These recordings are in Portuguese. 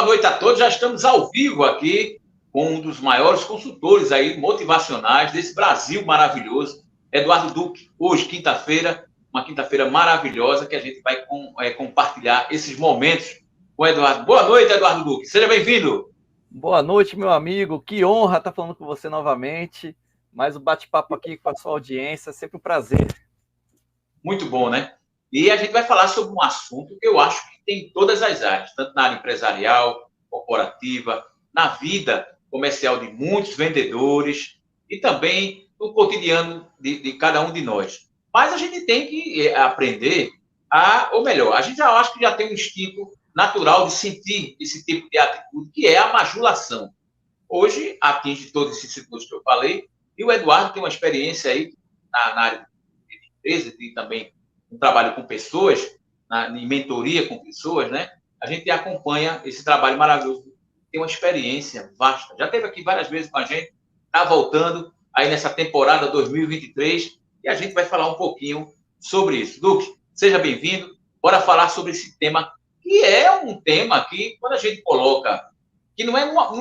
noite a todos. Já estamos ao vivo aqui com um dos maiores consultores aí motivacionais desse Brasil maravilhoso, Eduardo Duque. Hoje, quinta-feira, uma quinta-feira maravilhosa que a gente vai compartilhar esses momentos com o Eduardo. Boa noite, Eduardo Duque. Seja bem-vindo. Boa noite, meu amigo. Que honra estar falando com você novamente. Mais um bate-papo aqui com a sua audiência. Sempre um prazer. Muito bom, né? E a gente vai falar sobre um assunto que eu acho que tem em todas as áreas, tanto na área empresarial, corporativa, na vida comercial de muitos vendedores e também no cotidiano de cada um de nós. Mas a gente tem que aprender ou melhor, a gente já acha que já tem um instinto natural de sentir esse tipo de atitude, que é a bajulação. Hoje atinge todos esses setores que eu falei, e o Eduardo tem uma experiência aí na área de empresa e também um trabalho com pessoas, em mentoria com pessoas, né? A gente acompanha esse trabalho maravilhoso, tem uma experiência vasta. Já esteve aqui várias vezes com a gente, está voltando aí nessa temporada 2023 e a gente vai falar um pouquinho sobre isso. Duque, seja bem-vindo. Bora falar sobre esse tema, que é um tema que, quando a gente coloca, que não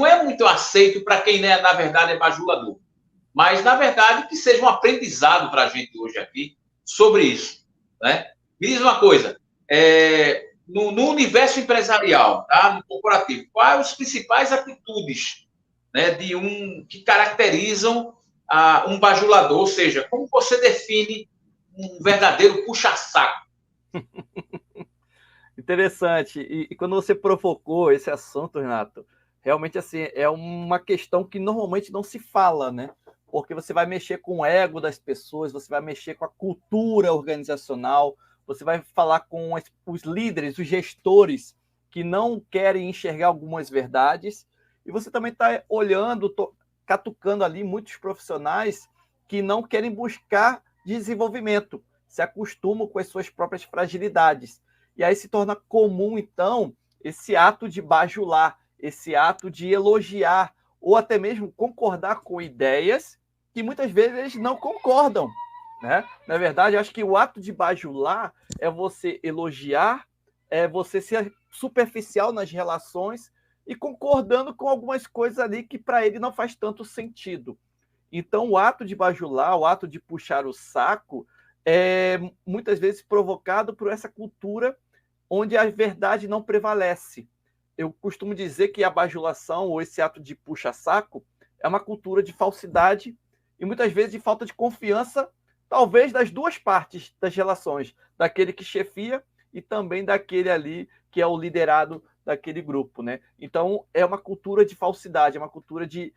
é muito aceito para quem, né, na verdade, é bajulador, mas, na verdade, que seja um aprendizado para a gente hoje aqui sobre isso. Né? Me diz uma coisa, no universo empresarial, tá? No corporativo, quais as principais atitudes, né, que caracterizam um bajulador? Ou seja, como você define um verdadeiro puxa-saco? Interessante. E quando você provocou esse assunto, Renato, realmente assim, é uma questão que normalmente não se fala, né? Porque você vai mexer com o ego das pessoas, você vai mexer com a cultura organizacional, você vai falar com os líderes, os gestores que não querem enxergar algumas verdades, e você também está olhando, catucando ali muitos profissionais que não querem buscar desenvolvimento, se acostumam com as suas próprias fragilidades. E aí se torna comum, então, esse ato de bajular, esse ato de elogiar, ou até mesmo concordar com ideias que muitas vezes eles não concordam. Né? Na verdade, eu acho que o ato de bajular é você elogiar, é você ser superficial nas relações e concordando com algumas coisas ali que para ele não faz tanto sentido. Então, o ato de bajular, o ato de puxar o saco, é muitas vezes provocado por essa cultura onde a verdade não prevalece. Eu costumo dizer que a bajulação ou esse ato de puxa-saco é uma cultura de falsidade e muitas vezes de falta de confiança, talvez das duas partes das relações, daquele que chefia e também daquele ali que é o liderado daquele grupo, né? Então, é uma cultura de falsidade, é uma cultura de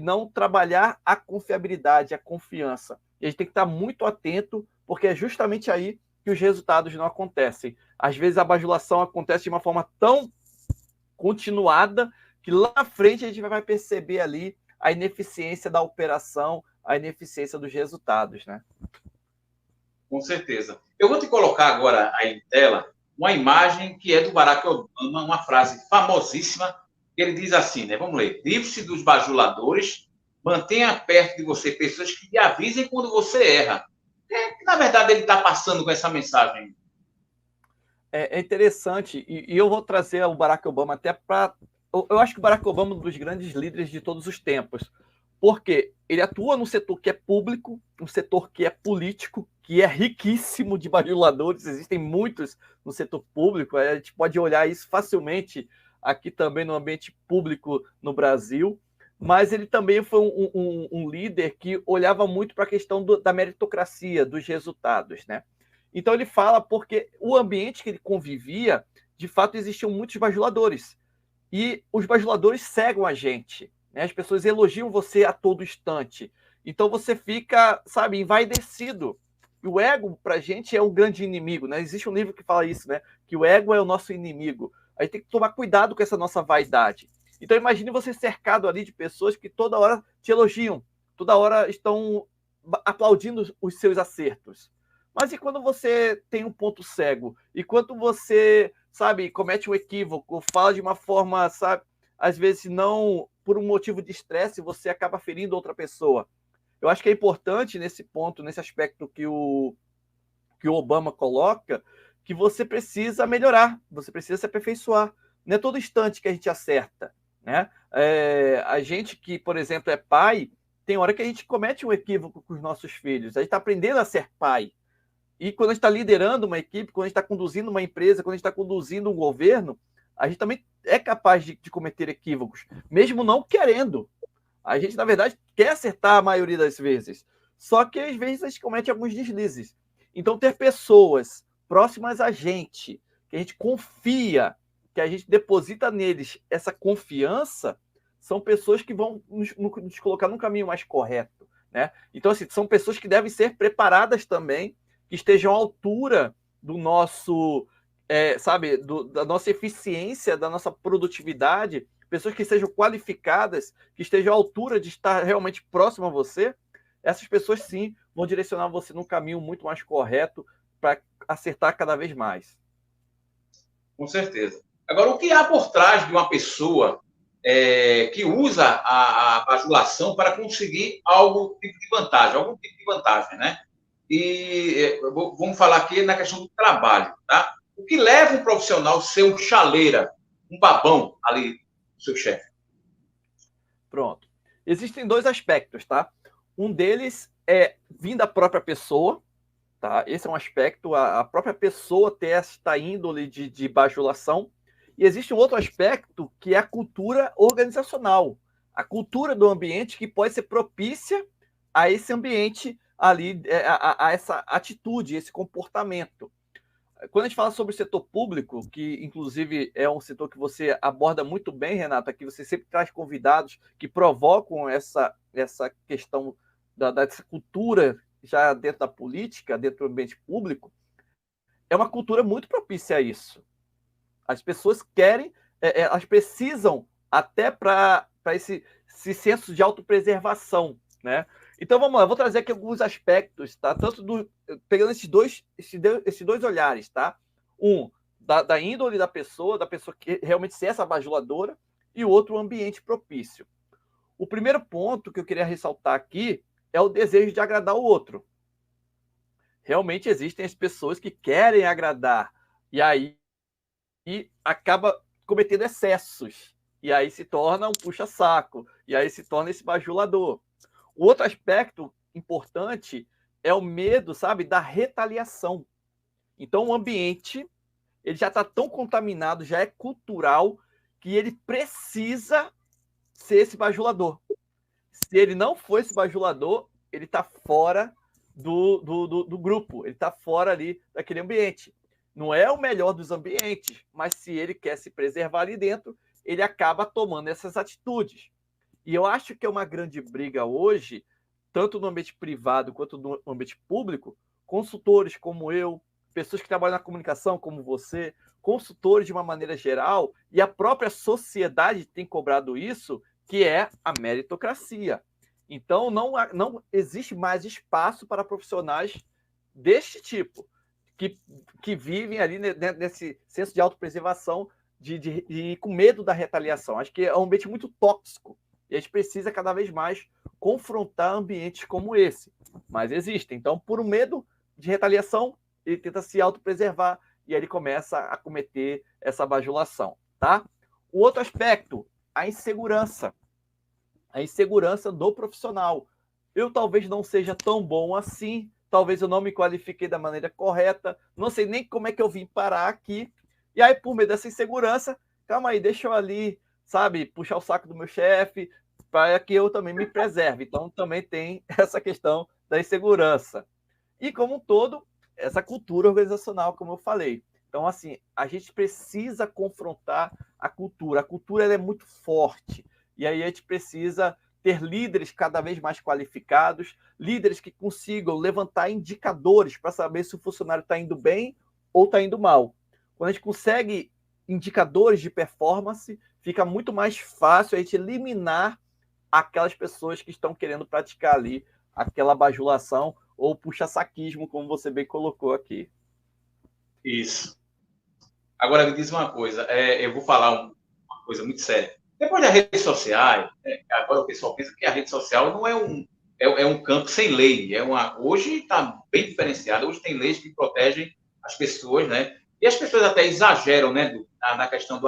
não trabalhar a confiabilidade, a confiança. E a gente tem que estar muito atento, porque é justamente aí que os resultados não acontecem. Às vezes a bajulação acontece de uma forma tão continuada que lá na frente a gente vai perceber ali a ineficiência da operação, a ineficiência dos resultados, né? Com certeza. Eu vou te colocar agora aí em tela uma imagem que é do Barack Obama, uma frase famosíssima, que ele diz assim, né? Vamos ler. Livre-se dos bajuladores, mantenha perto de você pessoas que te avisem quando você erra. Que, na verdade, ele está passando com essa mensagem? É interessante, e eu vou trazer o Barack Obama até para... Eu acho que o Barack Obama é um dos grandes líderes de todos os tempos, porque ele atua no setor que é público, um setor que é político, que é riquíssimo de bajuladores, existem muitos no setor público, a gente pode olhar isso facilmente aqui também no ambiente público no Brasil, mas ele também foi um líder que olhava muito para a questão da meritocracia, dos resultados, né? Então ele fala porque o ambiente que ele convivia, de fato, existiam muitos bajuladores. E os bajuladores cegam a gente. Né? As pessoas elogiam você a todo instante. Então você fica, sabe, envaidecido. E o ego, para a gente, é um grande inimigo. Né? Existe um livro que fala isso, né? Que o ego é o nosso inimigo. A gente tem que tomar cuidado com essa nossa vaidade. Então imagine você cercado ali de pessoas que toda hora te elogiam, toda hora estão aplaudindo os seus acertos. Mas e quando você tem um ponto cego? E quando você, sabe, comete um equívoco, fala de uma forma, sabe, às vezes não por um motivo de estresse, você acaba ferindo outra pessoa. Eu acho que é importante nesse ponto, nesse aspecto que o Obama coloca, que você precisa melhorar, você precisa se aperfeiçoar. Não é todo instante que a gente acerta, né? A gente que, por exemplo, é pai, tem hora que a gente comete um equívoco com os nossos filhos. A gente está aprendendo a ser pai. E quando a gente está liderando uma equipe, quando a gente está conduzindo uma empresa, quando a gente está conduzindo um governo, a gente também é capaz de cometer equívocos, mesmo não querendo. A gente, na verdade, quer acertar a maioria das vezes. Só que, às vezes, a gente comete alguns deslizes. Então, ter pessoas próximas a gente, que a gente confia, que a gente deposita neles essa confiança, são pessoas que vão nos colocar num caminho mais correto, né? Então, assim, são pessoas que devem ser preparadas também, que estejam à altura do nosso, da nossa eficiência, da nossa produtividade, pessoas que sejam qualificadas, que estejam à altura de estar realmente próximo a você. Essas pessoas, sim, vão direcionar você num caminho muito mais correto para acertar cada vez mais. Com certeza. Agora, o que há por trás de uma pessoa que usa a bajulação para conseguir algum tipo de vantagem, né? E vamos falar aqui na questão do trabalho, tá? O que leva um profissional a ser um chaleira, um babão ali, seu chefe? Pronto. Existem dois aspectos, tá? Um deles é vir da própria pessoa, tá? Esse é um aspecto, a própria pessoa ter esta índole de bajulação. E existe um outro aspecto que é a cultura organizacional, a cultura do ambiente que pode ser propícia a esse ambiente ali, a essa atitude, esse comportamento. Quando a gente fala sobre o setor público, que inclusive é um setor que você aborda muito bem, Renato, aqui você sempre traz convidados que provocam essa questão dessa cultura já dentro da política, dentro do ambiente público, é uma cultura muito propícia a isso. As pessoas querem, elas precisam até para esse senso de autopreservação, né? Então vamos lá, eu vou trazer aqui alguns aspectos, tá? Pegando esses dois olhares, tá? Um, da índole da pessoa que realmente ser essa bajuladora, e o outro, o ambiente propício. O primeiro ponto que eu queria ressaltar aqui é o desejo de agradar o outro. Realmente existem as pessoas que querem agradar, e aí acaba cometendo excessos, e aí se torna um puxa-saco, e aí se torna esse bajulador. O outro aspecto importante é o medo, sabe, da retaliação. Então, o ambiente ele já está tão contaminado, já é cultural, que ele precisa ser esse bajulador. Se ele não for esse bajulador, ele está fora do grupo, ele está fora ali daquele ambiente. Não é o melhor dos ambientes, mas se ele quer se preservar ali dentro, ele acaba tomando essas atitudes. E eu acho que é uma grande briga hoje, tanto no ambiente privado quanto no ambiente público, consultores como eu, pessoas que trabalham na comunicação como você, consultores de uma maneira geral, e a própria sociedade tem cobrado isso, que é a meritocracia. Então, não existe mais espaço para profissionais deste tipo, que vivem ali nesse senso de autopreservação, de com medo da retaliação. Acho que é um ambiente muito tóxico. E a gente precisa cada vez mais confrontar ambientes como esse. Mas existem. Então, por um medo de retaliação, ele tenta se autopreservar e aí ele começa a cometer essa bajulação, tá? O outro aspecto, a insegurança. A insegurança do profissional. Eu talvez não seja tão bom assim, talvez eu não me qualifiquei da maneira correta, não sei nem como é que eu vim parar aqui. E aí, por meio dessa insegurança, calma aí, deixa eu ali, sabe, puxar o saco do meu chefe, para que eu também me preserve. Então, também tem essa questão da insegurança. E, como um todo, essa cultura organizacional, como eu falei. Então, assim, a gente precisa confrontar a cultura. A cultura ela é muito forte. E aí a gente precisa ter líderes cada vez mais qualificados, líderes que consigam levantar indicadores para saber se o funcionário está indo bem ou está indo mal. Quando a gente consegue indicadores de performance, fica muito mais fácil a gente eliminar aquelas pessoas que estão querendo praticar ali aquela bajulação ou puxa-saquismo, como você bem colocou aqui. Isso. Agora, me diz uma coisa, eu vou falar uma coisa muito séria. Depois das redes sociais, agora o pessoal pensa que a rede social não é um campo sem lei. Hoje está bem diferenciado, hoje tem leis que protegem as pessoas, né? E as pessoas até exageram, né, na questão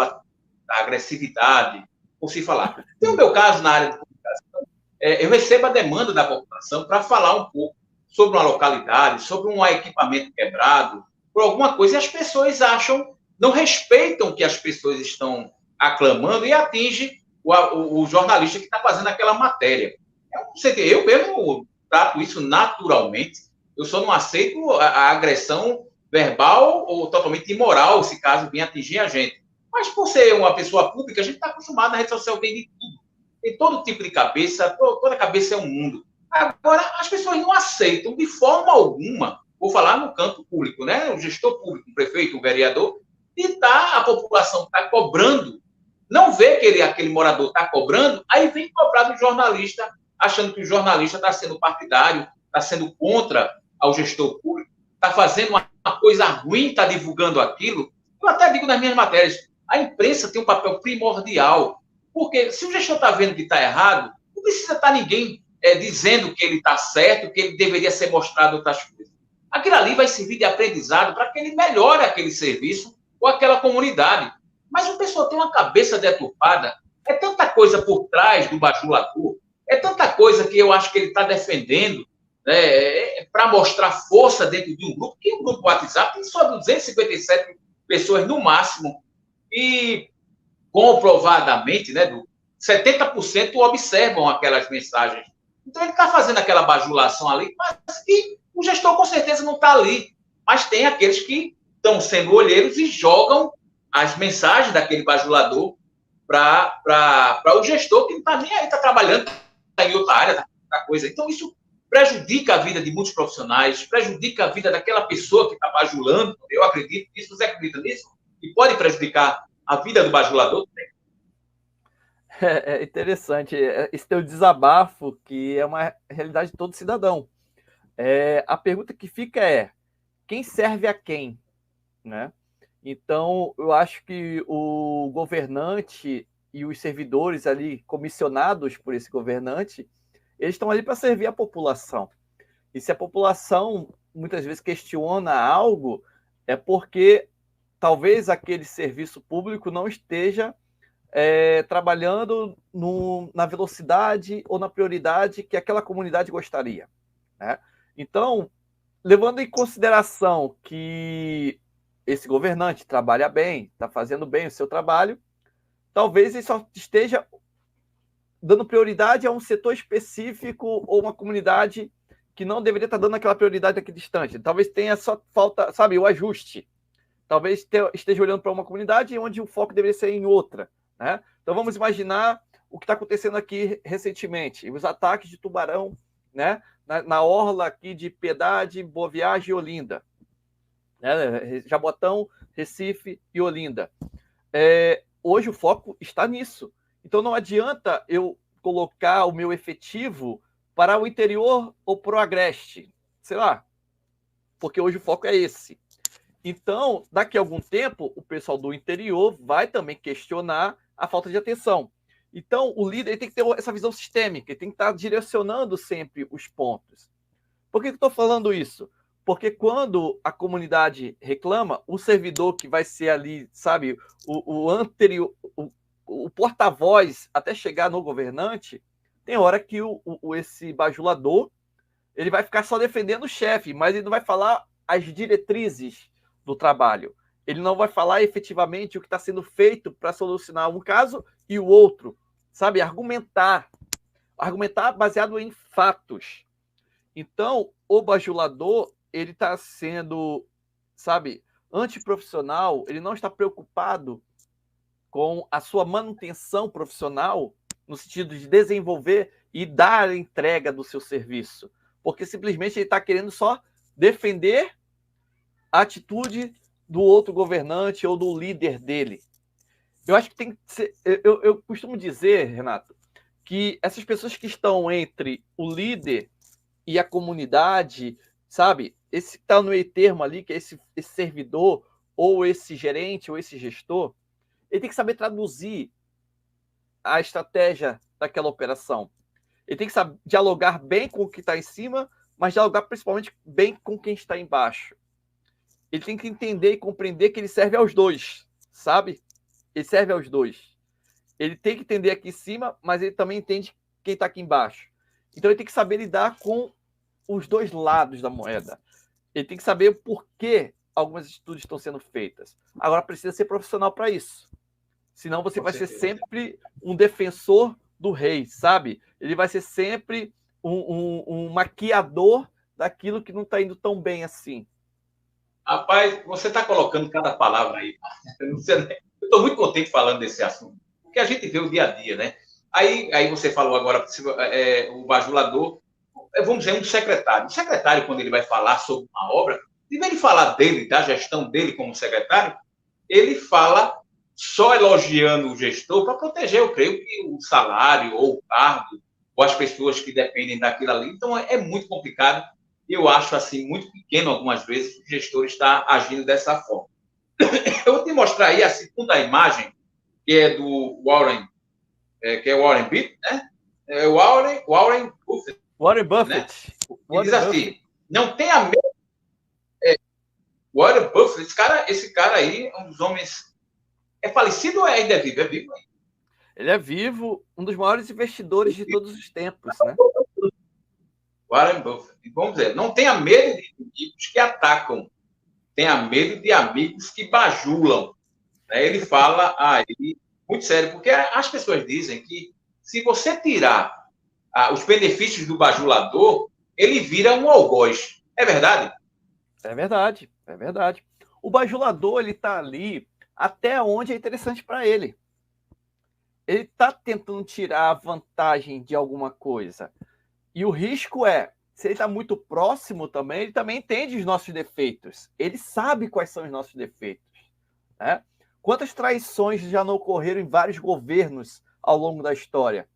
da agressividade, por se falar. Tem o meu caso na área de comunicação, eu recebo a demanda da população para falar um pouco sobre uma localidade, sobre um equipamento quebrado, por alguma coisa, e as pessoas acham, não respeitam o que as pessoas estão aclamando e atinge o jornalista que está fazendo aquela matéria. Eu mesmo trato isso naturalmente, eu só não aceito a agressão verbal ou totalmente imoral, se caso venha atingir a gente. Mas por ser uma pessoa pública, a gente está acostumado na rede social, tem de tudo. Tem todo tipo de cabeça, toda cabeça é um mundo. Agora, as pessoas não aceitam de forma alguma, vou falar no campo público, né? O gestor público, o prefeito, o vereador, e a população está cobrando, não vê que aquele morador está cobrando, aí vem cobrar do jornalista, achando que o jornalista está sendo partidário, está sendo contra ao gestor público, está fazendo uma coisa ruim, está divulgando aquilo. Eu até digo nas minhas matérias, a imprensa tem um papel primordial, porque se o gestor está vendo que está errado, não precisa estar ninguém dizendo que ele está certo, que ele deveria ser mostrado outras coisas. Aquilo ali vai servir de aprendizado para que ele melhore aquele serviço ou aquela comunidade. Mas o pessoal tem uma cabeça deturpada, é tanta coisa por trás do bajulador, é tanta coisa que eu acho que ele está defendendo, né, para mostrar força dentro de um grupo, que um grupo WhatsApp tem só 257 pessoas no máximo, e comprovadamente, né, 70% observam aquelas mensagens. Então ele está fazendo aquela bajulação ali, mas que o gestor com certeza não está ali. Mas tem aqueles que estão sendo olheiros e jogam as mensagens daquele bajulador para o gestor que não está nem aí, está trabalhando, está em outra área da coisa. Então isso prejudica a vida de muitos profissionais, prejudica a vida daquela pessoa que está bajulando. Eu acredito nisso, você acredita nisso? E pode prejudicar a vida do bajulador também. É interessante esse teu desabafo, que é uma realidade de todo cidadão. A pergunta que fica é: quem serve a quem? Né? Então, eu acho que o governante e os servidores ali, comissionados por esse governante, eles estão ali para servir a população. E se a população muitas vezes questiona algo, é porque talvez aquele serviço público não esteja trabalhando na velocidade ou na prioridade que aquela comunidade gostaria. Né? Então, levando em consideração que esse governante trabalha bem, está fazendo bem o seu trabalho, talvez ele só esteja dando prioridade a um setor específico ou uma comunidade que não deveria estar dando aquela prioridade naquele instante. Talvez tenha só falta, sabe, o ajuste. Talvez esteja olhando para uma comunidade onde o foco deveria ser em outra. Né? Então vamos imaginar o que está acontecendo aqui recentemente, os ataques de tubarão, né? na orla aqui de Piedade, Boa Viagem e Olinda. Né? Jabotão, Recife e Olinda. Hoje o foco está nisso. Então não adianta eu colocar o meu efetivo para o interior ou para o agreste, sei lá, porque hoje o foco é esse. Então, daqui a algum tempo, o pessoal do interior vai também questionar a falta de atenção. Então, o líder tem que ter essa visão sistêmica, ele tem que estar direcionando sempre os pontos. Por que eu estou falando isso? Porque quando a comunidade reclama, o servidor que vai ser ali, sabe, o anterior, o porta-voz até chegar no governante, tem hora que esse bajulador ele vai ficar só defendendo o chefe, mas ele não vai falar as diretrizes do trabalho. Ele não vai falar efetivamente o que está sendo feito para solucionar um caso e o outro. Sabe? Argumentar baseado em fatos. Então, o bajulador, ele está sendo, sabe, antiprofissional, ele não está preocupado com a sua manutenção profissional, no sentido de desenvolver e dar a entrega do seu serviço. Porque simplesmente ele está querendo só defender a atitude do outro governante ou do líder dele. Eu acho que tem que ser... Eu costumo dizer, Renato, que essas pessoas que estão entre o líder e a comunidade, sabe? Esse que está no meio termo ali, que é esse servidor, ou esse gerente, ou esse gestor, ele tem que saber traduzir a estratégia daquela operação. Ele tem que saber dialogar bem com o que está em cima, mas dialogar principalmente bem com quem está embaixo. Ele tem que entender e compreender que ele serve aos dois, sabe? Ele serve aos dois. Ele tem que entender aqui em cima, mas ele também entende quem está aqui embaixo. Então ele tem que saber lidar com os dois lados da moeda. Ele tem que saber o porquê algumas atitudes estão sendo feitas. Agora precisa ser profissional para isso. Senão você vai ser sempre um defensor do rei, sabe? Ele vai ser sempre um maquiador daquilo que não está indo tão bem assim. Rapaz, você está colocando cada palavra aí. Eu estou muito contente falando desse assunto, porque a gente vê o dia a dia, né? Aí você falou agora, o bajulador, vamos dizer, um secretário. O secretário, quando ele vai falar sobre uma obra, em vez de falar dele, da gestão dele como secretário, ele fala só elogiando o gestor para proteger, eu creio, que o salário ou o cargo ou as pessoas que dependem daquilo ali. Então, é muito complicado. Eu acho, assim, muito pequeno algumas vezes o gestor está agindo dessa forma. Eu vou te mostrar aí a segunda imagem, que é do Warren, que é o Warren Buffett, né? É o Warren Buffett. Warren Buffett. Né? Ele diz assim, não tenha medo. Warren Buffett, esse cara aí é um dos homens... É falecido ou ainda é vivo? É vivo ainda. Ele é vivo, um dos maiores investidores de todos os tempos, né? Warren Buffett. Vamos dizer, não tenha medo de inimigos que atacam, tenha medo de amigos que bajulam. Ele fala aí, muito sério, porque as pessoas dizem que se você tirar os benefícios do bajulador, ele vira um algoz. É verdade? É verdade, é verdade. O bajulador, ele está ali até onde é interessante para ele. Ele está tentando tirar a vantagem de alguma coisa. E o risco é, se ele está muito próximo também, ele também entende os nossos defeitos. Ele sabe quais são os nossos defeitos. Né? Quantas traições já não ocorreram em vários governos ao longo da história?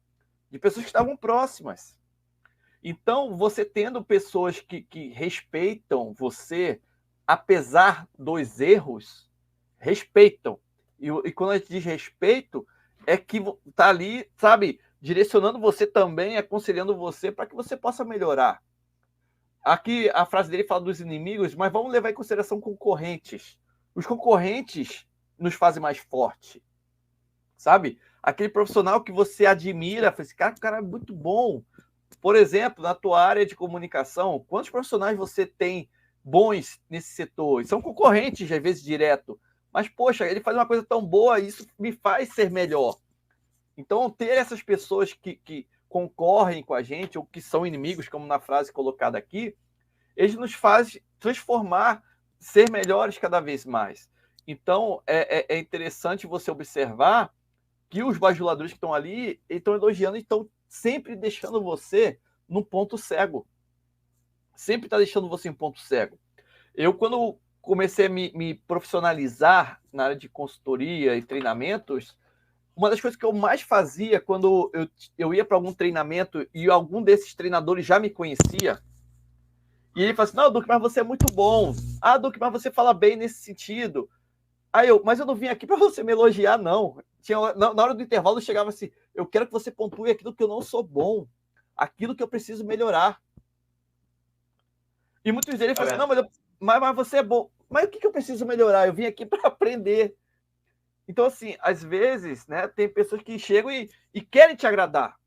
De pessoas que estavam próximas. Então, você tendo pessoas que respeitam você, apesar dos erros, respeitam. E quando a gente diz respeito, é que está ali, sabe, direcionando você também, aconselhando você para que você possa melhorar. Aqui a frase dele fala dos inimigos, mas vamos levar em consideração concorrentes. Os concorrentes nos fazem mais forte, sabe? Aquele profissional que você admira, esse cara é muito bom. Por exemplo, na tua área de comunicação, quantos profissionais você tem bons nesse setor? São concorrentes, às vezes, direto. Mas, poxa, ele faz uma coisa tão boa, isso me faz ser melhor. Então, ter essas pessoas que concorrem com a gente, ou que são inimigos, como na frase colocada aqui, eles nos fazem transformar, ser melhores cada vez mais. Então, é interessante você observar que os bajuladores que estão ali estão elogiando e estão sempre deixando você num ponto cego. Sempre está deixando você em ponto cego. Eu, quando comecei a me profissionalizar na área de consultoria e treinamentos, uma das coisas que eu mais fazia quando eu ia para algum treinamento e algum desses treinadores já me conhecia, e ele fala assim, não, Duque, mas você é muito bom. Ah, Duque, mas você fala bem nesse sentido. Aí mas eu não vim aqui para você me elogiar, não. Na hora do intervalo, eu chegava assim, eu quero que você pontue aquilo que eu não sou bom, aquilo que eu preciso melhorar. E muitos deles falam assim, não, mas você é bom. Mas o que eu preciso melhorar? Eu vim aqui para aprender. Então, assim, às vezes, né, tem pessoas que chegam e querem te agradar.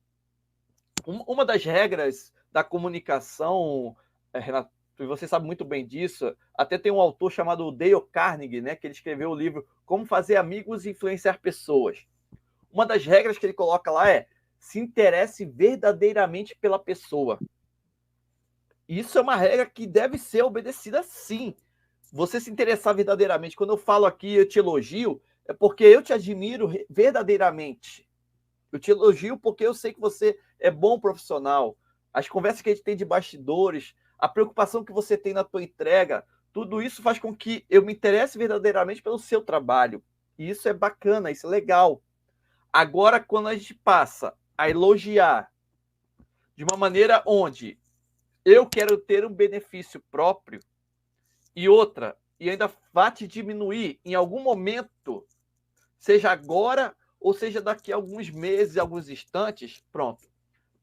Uma das regras da comunicação, Renato, e você sabe muito bem disso, até tem um autor chamado Dale Carnegie, né, que ele escreveu o livro Como Fazer Amigos e Influenciar Pessoas. Uma das regras que ele coloca lá é se interesse verdadeiramente pela pessoa. Isso é uma regra que deve ser obedecida sim. Você se interessar verdadeiramente. Quando eu falo aqui, eu te elogio, é porque eu te admiro verdadeiramente. Eu te elogio porque eu sei que você é bom profissional. As conversas que a gente tem de bastidores, a preocupação que você tem na tua entrega, tudo isso faz com que eu me interesse verdadeiramente pelo seu trabalho. E isso é bacana, isso é legal. Agora, quando a gente passa a elogiar de uma maneira onde eu quero ter um benefício próprio e outra, e ainda vai te diminuir em algum momento, seja agora ou seja daqui a alguns meses, alguns instantes, pronto.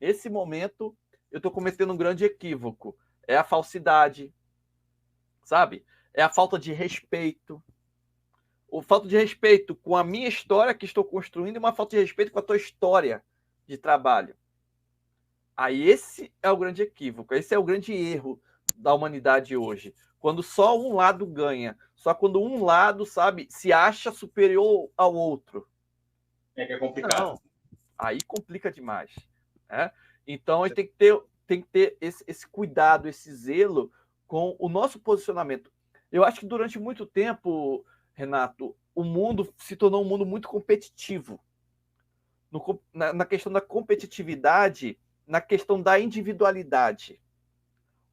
Nesse momento, eu estou cometendo um grande equívoco. É a falsidade, sabe? É a falta de respeito. O falta de respeito com a minha história que estou construindo e uma falta de respeito com a tua história de trabalho. Aí esse é o grande equívoco, esse é o grande erro da humanidade hoje. Quando só um lado ganha, só quando um lado, sabe, se acha superior ao outro. É que é complicado. Não, aí complica demais, né? Então a gente tem que ter esse cuidado, esse zelo com o nosso posicionamento. Eu acho que durante muito tempo, Renato, o mundo se tornou um mundo muito competitivo. Na questão da competitividade, na questão da individualidade,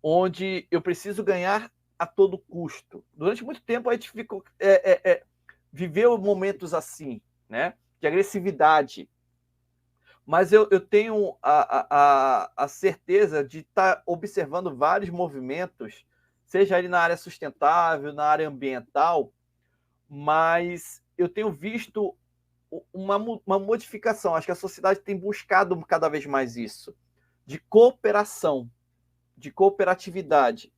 onde eu preciso ganhar a todo custo. Durante muito tempo a gente viveu momentos assim, né, de agressividade. Mas eu tenho a certeza de estar observando vários movimentos, seja ali na área sustentável, na área ambiental, mas eu tenho visto uma modificação. Acho que a sociedade tem buscado cada vez mais isso, de cooperação, de cooperatividade.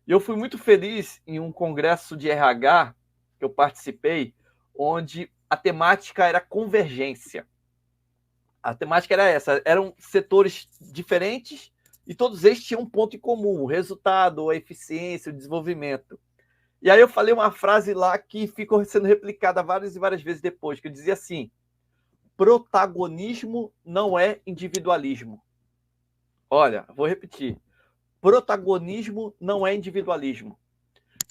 E eu fui muito feliz em um congresso de RH que eu participei, onde a temática era convergência. A temática era essa, eram setores diferentes e todos eles tinham um ponto em comum, o resultado, a eficiência, o desenvolvimento. E aí eu falei uma frase lá que ficou sendo replicada várias e várias vezes depois, que eu dizia assim: protagonismo não é individualismo. Olha, vou repetir. Protagonismo não é individualismo.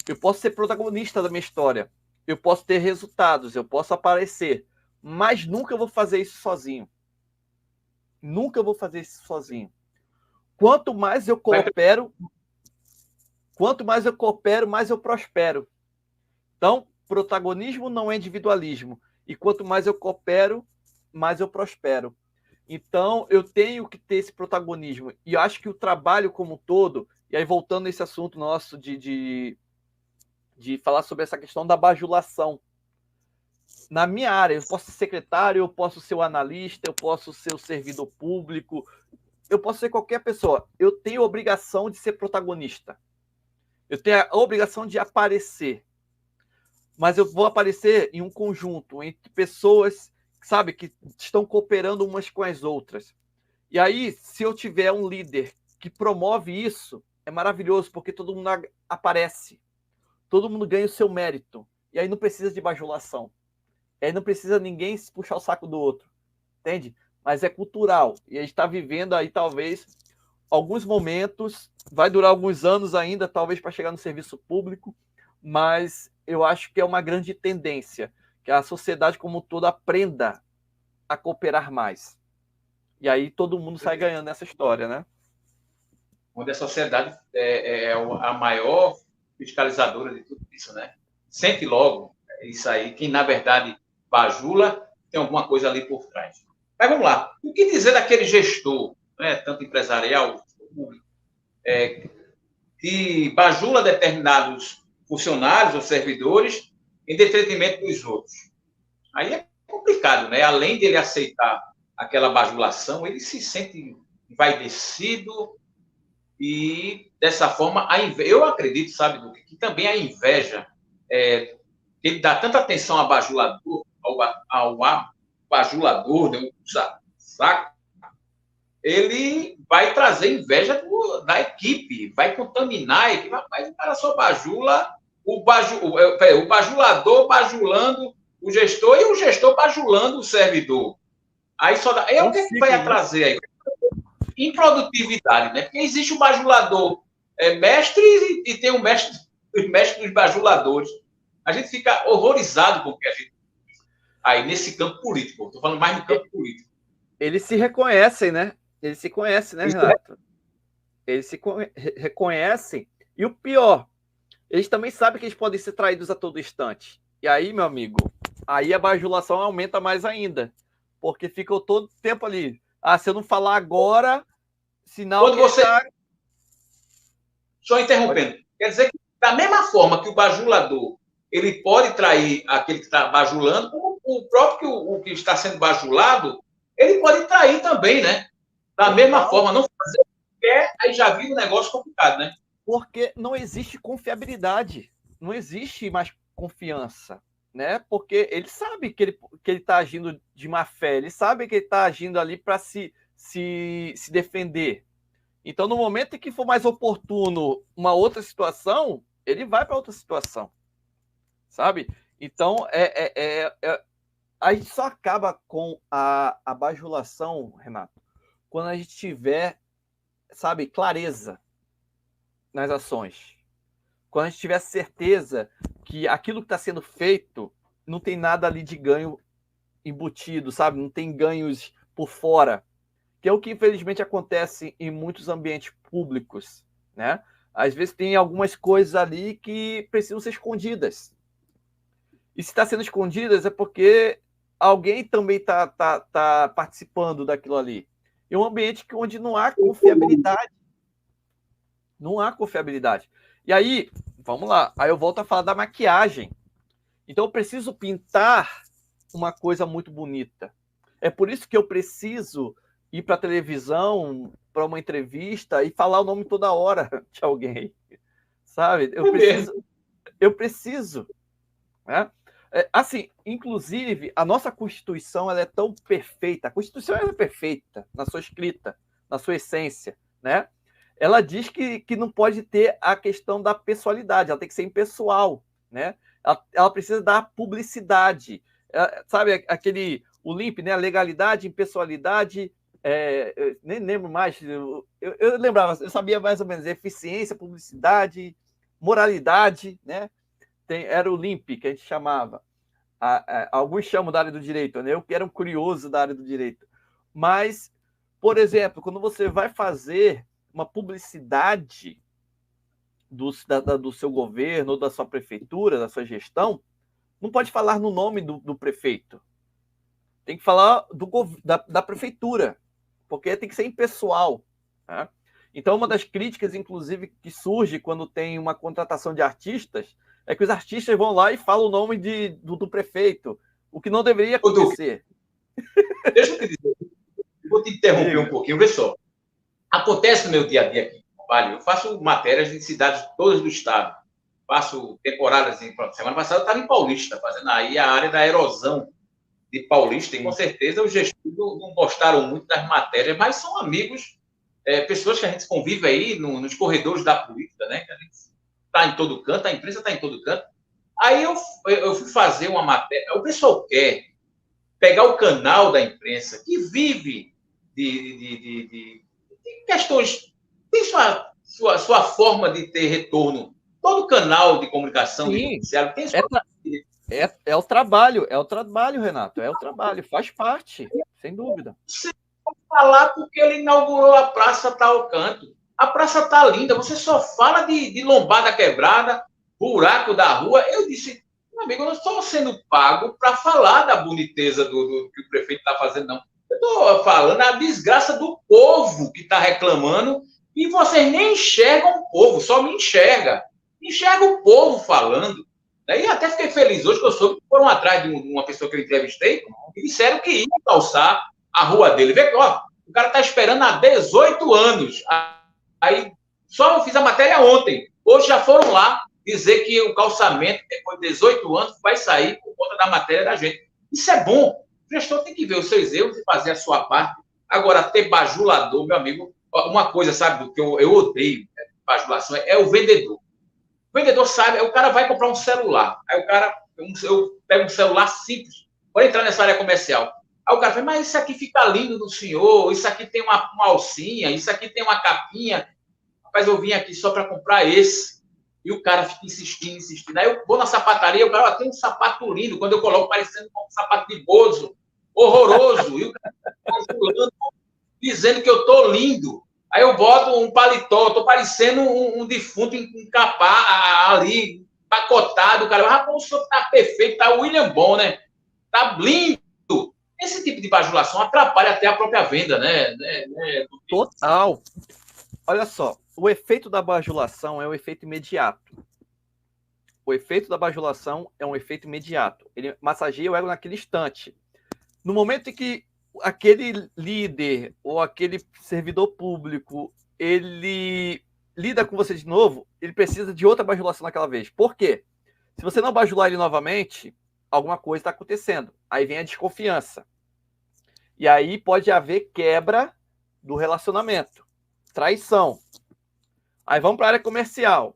Eu posso ser protagonista da minha história, eu posso ter resultados, eu posso aparecer, mas nunca vou fazer isso sozinho. Nunca vou fazer isso sozinho. Quanto mais eu coopero, mais eu prospero. Então, protagonismo não é individualismo. E quanto mais eu coopero, mais eu prospero. Então, eu tenho que ter esse protagonismo. E eu acho que o trabalho como um todo, e aí voltando nesse assunto nosso de falar sobre essa questão da bajulação. Na minha área, eu posso ser secretário, eu posso ser o analista, eu posso ser o servidor público, eu posso ser qualquer pessoa. Eu tenho a obrigação de ser protagonista. Eu tenho a obrigação de aparecer. Mas eu vou aparecer em um conjunto, entre pessoas, sabe, que estão cooperando umas com as outras. E aí, se eu tiver um líder que promove isso, é maravilhoso, porque todo mundo aparece. Todo mundo ganha o seu mérito. E aí não precisa de bajulação. E aí não precisa ninguém puxar o saco do outro. Entende? Mas é cultural. E a gente está vivendo aí, talvez, alguns momentos, vai durar alguns anos ainda, talvez, para chegar no serviço público, mas eu acho que é uma grande tendência, que a sociedade como um todo aprenda a cooperar mais. E aí todo mundo sai ganhando nessa história, né? Onde a sociedade é a maior fiscalizadora de tudo isso, né? Sente logo isso aí, quem na verdade bajula, tem alguma coisa ali por trás. Mas vamos lá, o que dizer daquele gestor, né, tanto empresarial, público, que bajula determinados funcionários ou servidores em detrimento dos outros? Aí é complicado, né? Além de ele aceitar aquela bajulação, ele se sente envaidecido e, dessa forma, eu acredito, sabe, Duque, que também a inveja, ele dá tanta atenção ao bajulador, ao bajulador, né, saco, ele vai trazer inveja da equipe, vai contaminar a equipe. Rapaz, o cara só bajula o bajulador bajulando o gestor e o gestor bajulando o servidor. Aí só dá. O que vai trazer aí? Improdutividade, né? Porque existe o bajulador mestre e tem o mestre dos bajuladores. A gente fica horrorizado com o que a gente aí nesse campo político. Estou falando mais no campo político. Eles se reconhecem, né? Eles se conhecem, né, Renato? Eles se reconhecem. E o pior, eles também sabem que eles podem ser traídos a todo instante. E aí, meu amigo, aí a bajulação aumenta mais ainda. Porque fica todo tempo ali. Ah, se eu não falar agora, sinal quando você... Só interrompendo. Quer dizer que, da mesma forma que o bajulador ele pode trair aquele que está bajulando, como o próprio o que está sendo bajulado, ele pode trair também, né? Da mesma forma, não fazer o que quer, aí já vira um negócio complicado, né? Porque não existe confiabilidade. Não existe mais confiança. né? Porque ele sabe que ele está agindo de má fé, ele sabe que ele está agindo ali para se defender. Então, no momento em que for mais oportuno uma outra situação, ele vai para outra situação, sabe? Então, a gente só acaba com a bajulação, Renato, quando a gente tiver, sabe, clareza nas ações. Quando a gente tiver certeza que aquilo que está sendo feito não tem nada ali de ganho embutido, sabe? Não tem ganhos por fora. Que é o que, infelizmente, acontece em muitos ambientes públicos, né? Às vezes tem algumas coisas ali que precisam ser escondidas. E se está sendo escondidas é porque alguém também está participando daquilo ali. É um ambiente onde não há confiabilidade. Não há confiabilidade. E aí, vamos lá, aí eu volto a falar da maquiagem. Então eu preciso pintar uma coisa muito bonita. É por isso que eu preciso ir para a televisão, para uma entrevista e falar o nome toda hora de alguém, sabe? Eu preciso, né? Assim, inclusive, a nossa Constituição ela é tão perfeita, a Constituição é perfeita na sua escrita, na sua essência, né? Ela diz que não pode ter a questão da pessoalidade, ela tem que ser impessoal, né? Ela precisa dar publicidade, sabe o LIMP, né? Legalidade, impessoalidade, nem lembro mais, eu lembrava, eu sabia mais ou menos, eficiência, publicidade, moralidade, né? Era o LIMP que a gente chamava. Alguns chamam da área do direito, né? Eu que era um curioso da área do direito. Mas, por exemplo, quando você vai fazer uma publicidade do seu governo, ou da sua prefeitura, da sua gestão, não pode falar no nome do prefeito. Tem que falar da prefeitura, porque tem que ser impessoal. Tá? Então, uma das críticas, inclusive, que surge quando tem uma contratação de artistas, é que os artistas vão lá e falam o nome do prefeito, o que não deveria acontecer. Deixa eu te dizer, vou te interromper um pouquinho, vê só. Acontece no meu dia a dia aqui no trabalho, eu faço matérias em cidades todas do estado, faço temporadas, semana passada eu estava em Paulista, fazendo aí a área da erosão de Paulista, e com certeza os gestores não gostaram muito das matérias, mas são amigos, pessoas que a gente convive aí nos corredores da política, né? Que a gente está em todo canto, a imprensa está em todo canto. Aí eu fui fazer uma matéria, o pessoal quer pegar o canal da imprensa, que vive de questões, tem sua forma de ter retorno. Todo canal de comunicação de noticiário tem sua... É o trabalho, Renato, é o trabalho, faz parte, sem dúvida. Você pode falar porque ele inaugurou a praça tal canto. A praça está linda, você só fala de lombada quebrada, buraco da rua. Eu disse, meu amigo, eu não estou sendo pago para falar da boniteza do que o prefeito está fazendo, não. Eu estou falando a desgraça do povo que está reclamando e vocês nem enxergam o povo, só me enxerga. Enxerga o povo falando. E até fiquei feliz hoje que eu soube que foram atrás de uma pessoa que eu entrevistei e disseram que iam calçar a rua dele. Vê que, ó, o cara está esperando há 18 anos. Aí só eu fiz a matéria ontem. Hoje já foram lá dizer que o calçamento, depois de 18 anos, vai sair por conta da matéria da gente. Isso é bom. O gestor tem que ver os seus erros e fazer a sua parte. Agora, ter bajulador, meu amigo, uma coisa, sabe, do que eu odeio, bajulação, é o vendedor. O vendedor sabe, o cara vai comprar um celular. Aí o cara, eu pego um celular simples, vou entrar nessa área comercial. Aí o cara fala, mas isso aqui fica lindo no senhor, isso aqui tem uma alcinha, isso aqui tem uma capinha. Rapaz, eu vim aqui só para comprar esse. E o cara fica insistindo. Aí eu vou na sapataria, o cara tem um sapato lindo, quando eu coloco parecendo um sapato de bozo, horroroso. E o cara está dizendo que eu estou lindo. Aí eu boto um paletó, estou parecendo um defunto em capá ali, pacotado. O cara fala, como o senhor está perfeito, está William Bom, né? Está lindo. Esse tipo de bajulação atrapalha até a própria venda, né? Total. Olha só, o efeito da bajulação é um efeito imediato. O efeito da bajulação é um efeito imediato. Ele massageia o ego naquele instante. No momento em que aquele líder ou aquele servidor público ele lida com você de novo, ele precisa de outra bajulação naquela vez. Por quê? Se você não bajular ele novamente, alguma coisa está acontecendo. Aí vem a desconfiança. E aí pode haver quebra do relacionamento, traição. Aí vamos para a área comercial.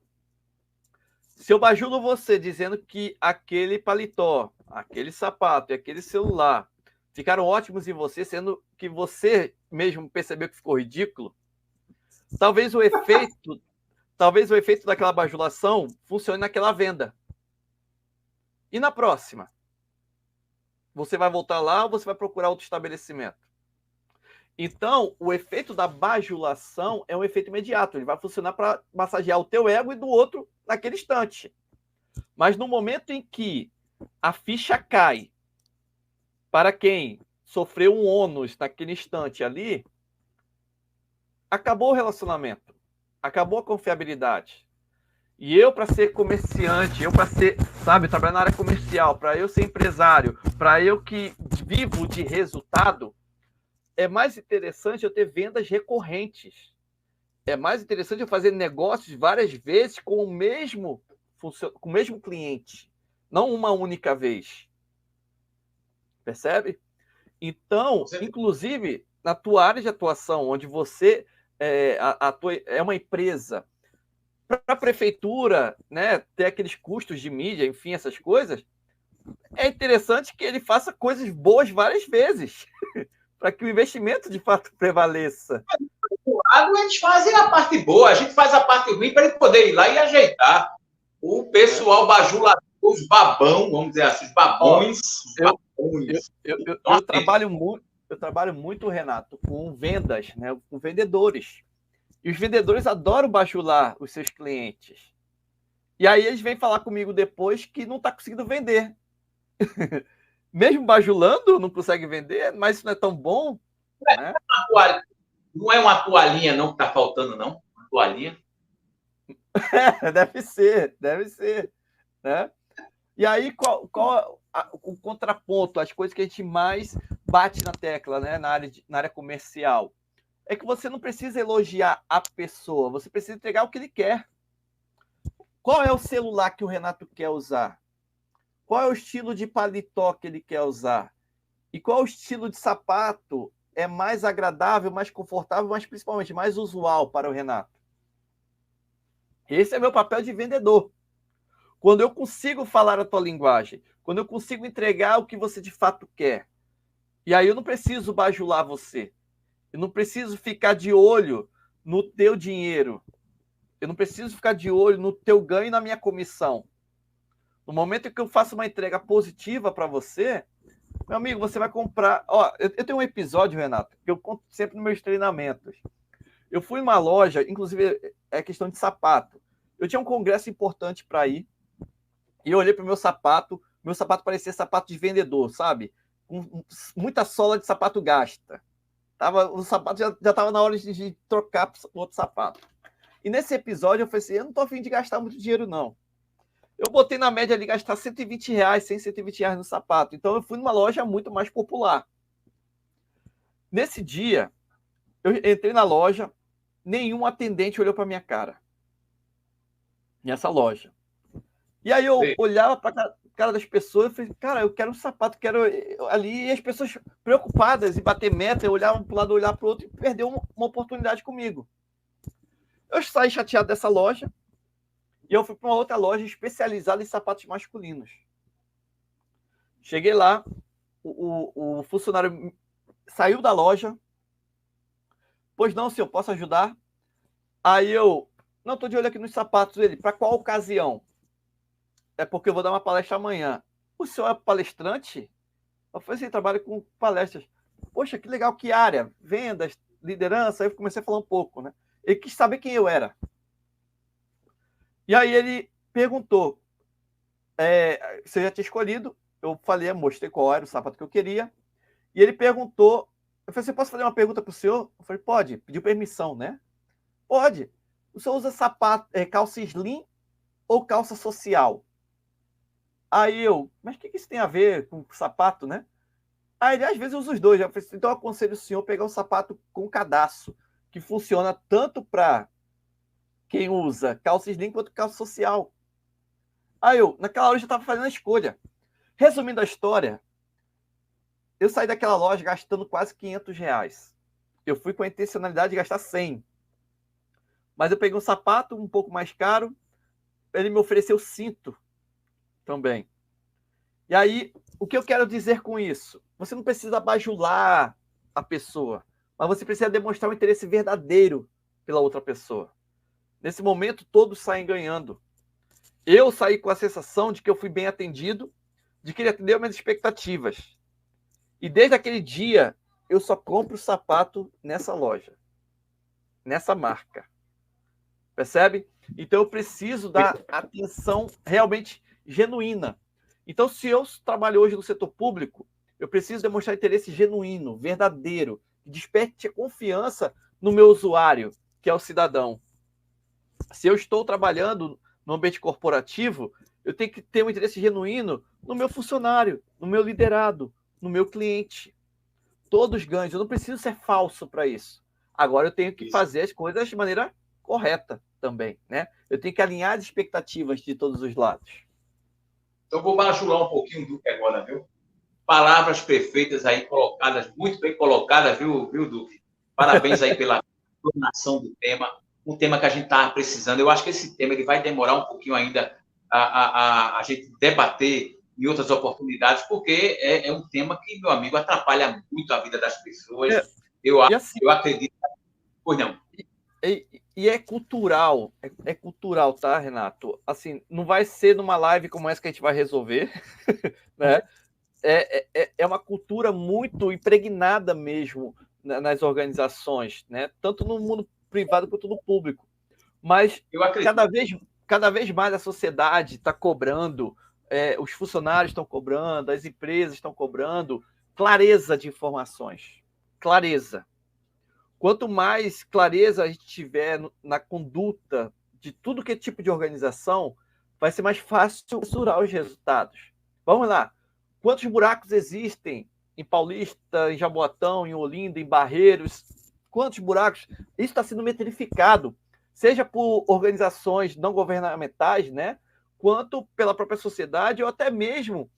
Se eu bajulo você dizendo que aquele paletó, aquele sapato e aquele celular ficaram ótimos em você, sendo que você mesmo percebeu que ficou ridículo, talvez o efeito daquela bajulação funcione naquela venda. E na próxima? Você vai voltar lá ou você vai procurar outro estabelecimento? Então, o efeito da bajulação é um efeito imediato. Ele vai funcionar para massagear o teu ego e do outro naquele instante. Mas no momento em que a ficha cai para quem sofreu um ônus naquele instante ali, acabou o relacionamento. Acabou a confiabilidade. E eu, para ser comerciante, eu para ser, trabalhar na área comercial, para eu ser empresário, para eu que vivo de resultado, é mais interessante eu ter vendas recorrentes. É mais interessante eu fazer negócios várias vezes com o mesmo cliente, não uma única vez. Percebe? Então, inclusive, na tua área de atuação, onde você é uma empresa, para a prefeitura, né, ter aqueles custos de mídia, enfim, essas coisas, é interessante que ele faça coisas boas várias vezes, para que o investimento de fato prevaleça. A gente faz a parte boa, a gente faz a parte ruim para ele poder ir lá e ajeitar. O pessoal bajulador, os babão, vamos dizer assim, os babões. Eu trabalho muito, Renato, com vendas, né, com vendedores. E os vendedores adoram bajular os seus clientes. E aí eles vêm falar comigo depois que não está conseguindo vender. Mesmo bajulando, não consegue vender, mas isso não é tão bom. Né? Não é uma toalhinha, não, que está faltando, não? Uma toalhinha? Deve ser. Né? E aí, qual o contraponto, as coisas que a gente mais bate na tecla, né, na área comercial? É que você não precisa elogiar a pessoa, você precisa entregar o que ele quer. Qual é o celular que o Renato quer usar? Qual é o estilo de paletó que ele quer usar? E qual é o estilo de sapato é mais agradável, mais confortável, mas principalmente mais usual para o Renato? Esse é meu papel de vendedor. Quando eu consigo falar a tua linguagem, quando eu consigo entregar o que você de fato quer. E aí eu não preciso bajular você. Eu não preciso ficar de olho no teu dinheiro. Eu não preciso ficar de olho no teu ganho e na minha comissão. No momento em que eu faço uma entrega positiva para você, meu amigo, você vai comprar... Ó, eu tenho um episódio, Renato, que eu conto sempre nos meus treinamentos. Eu fui numa loja, inclusive é questão de sapato. Eu tinha um congresso importante para ir, e eu olhei para o meu sapato parecia sapato de vendedor, sabe? Com muita sola de sapato gasta. O sapato já estava na hora de trocar para outro sapato. E nesse episódio eu falei assim, eu não estou a fim de gastar muito dinheiro, não. Eu botei na média ali gastar R$120, 120 reais no sapato. Então eu fui numa loja muito mais popular. Nesse dia, eu entrei na loja, nenhum atendente olhou para minha cara. Nessa loja. E aí eu olhava para a cara das pessoas e falei, cara, eu quero um sapato, quero ali. E as pessoas preocupadas em bater meta, olhavam para um lado, olhavam para o outro e perdeu uma oportunidade comigo. Eu saí chateado dessa loja e eu fui para uma outra loja especializada em sapatos masculinos. Cheguei lá, o funcionário saiu da loja. Pois não, senhor, posso ajudar? Aí eu, não, estou de olho aqui nos sapatos dele. Para qual ocasião? É porque eu vou dar uma palestra amanhã. O senhor é palestrante? Eu falei assim, trabalho com palestras. Poxa, que legal, que área? Vendas, liderança? Aí eu comecei a falar um pouco, né? Ele quis saber quem eu era. E aí ele perguntou se eu já tinha escolhido. Eu falei, mostrei qual era o sapato que eu queria. E ele perguntou, eu falei assim, posso fazer uma pergunta para o senhor? Eu falei, pode. Pediu permissão, né? Pode. O senhor usa calça slim ou calça social? Aí eu, mas o que isso tem a ver com sapato, né? Aí ele, às vezes eu uso os dois. Eu falei, então eu aconselho o senhor pegar um sapato com cadastro, que funciona tanto para quem usa calça slim quanto calça social. Aí eu, naquela hora eu já estava fazendo a escolha. Resumindo a história, eu saí daquela loja gastando quase R$ 500. Eu fui com a intencionalidade de gastar 100. Mas eu peguei um sapato um pouco mais caro, ele me ofereceu cinto também. E aí, o que eu quero dizer com isso? Você não precisa bajular a pessoa, mas você precisa demonstrar um interesse verdadeiro pela outra pessoa. Nesse momento, todos saem ganhando. Eu saí com a sensação de que eu fui bem atendido, de que ele atendeu minhas expectativas. E desde aquele dia, eu só compro sapato nessa loja, nessa marca. Percebe? Então, eu preciso dar atenção realmente genuína. Então, se eu trabalho hoje no setor público, eu preciso demonstrar interesse genuíno, verdadeiro, que desperte a confiança no meu usuário, que é o cidadão. Se eu estou trabalhando no ambiente corporativo, eu tenho que ter um interesse genuíno no meu funcionário, no meu liderado, no meu cliente. Todos ganham. Eu não preciso ser falso para isso. Agora, eu tenho que fazer as coisas de maneira correta também, né? Eu tenho que alinhar as expectativas de todos os lados. Então, vou bajular um pouquinho do Duque agora, viu? Palavras perfeitas aí colocadas, muito bem colocadas, viu, Duque? Parabéns aí pela explanação do tema, um tema que a gente está precisando. Eu acho que esse tema ele vai demorar um pouquinho ainda a gente debater em outras oportunidades, porque é um tema que, meu amigo, atrapalha muito a vida das pessoas. Eu acredito. Pois não. E é cultural, cultural, tá, Renato? Assim, não vai ser numa live como essa que a gente vai resolver, né? É uma cultura muito impregnada mesmo nas organizações, né? Tanto no mundo privado quanto no público. Mas cada vez mais a sociedade está cobrando, os funcionários estão cobrando, as empresas estão cobrando clareza de informações. Clareza. Quanto mais clareza a gente tiver na conduta de tudo que é tipo de organização, vai ser mais fácil mensurar os resultados. Vamos lá. Quantos buracos existem em Paulista, em Jaboatão, em Olinda, em Barreiros? Quantos buracos? Isso está sendo metrificado, seja por organizações não governamentais, né? Quanto pela própria sociedade, ou até mesmo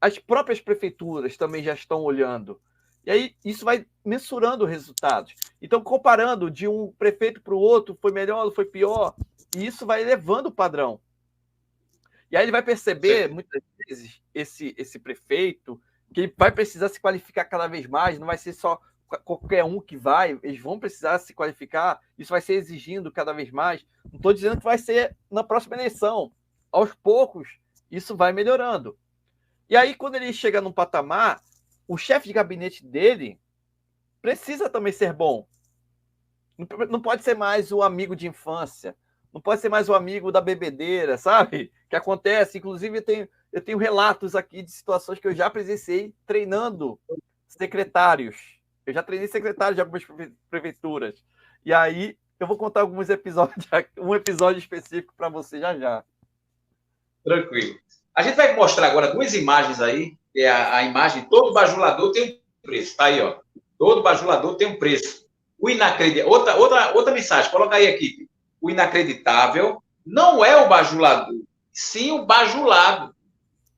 as próprias prefeituras também já estão olhando. E aí isso vai mensurando resultados. Então, comparando de um prefeito para o outro, foi melhor ou foi pior, e isso vai elevando o padrão. E aí ele vai perceber, muitas vezes, esse prefeito, que ele vai precisar se qualificar cada vez mais, não vai ser só qualquer um que vai, eles vão precisar se qualificar, isso vai ser exigindo cada vez mais. Não estou dizendo que vai ser na próxima eleição. Aos poucos, isso vai melhorando. E aí, quando ele chega num patamar, o chefe de gabinete dele precisa também ser bom. Não pode ser mais o amigo de infância, não pode ser mais o amigo da bebedeira, sabe? Que acontece, inclusive eu tenho relatos aqui de situações que eu já presenciei treinando secretários. Eu já treinei secretários de algumas prefeituras. E aí eu vou contar alguns episódios, um episódio específico para você já. Tranquilo. A gente vai mostrar agora duas imagens aí, que é a imagem, todo bajulador tem um preço, tá aí, ó. Todo bajulador tem um preço. O inacreditável, outra mensagem, coloca aí aqui. O inacreditável não é o bajulador, sim o bajulado,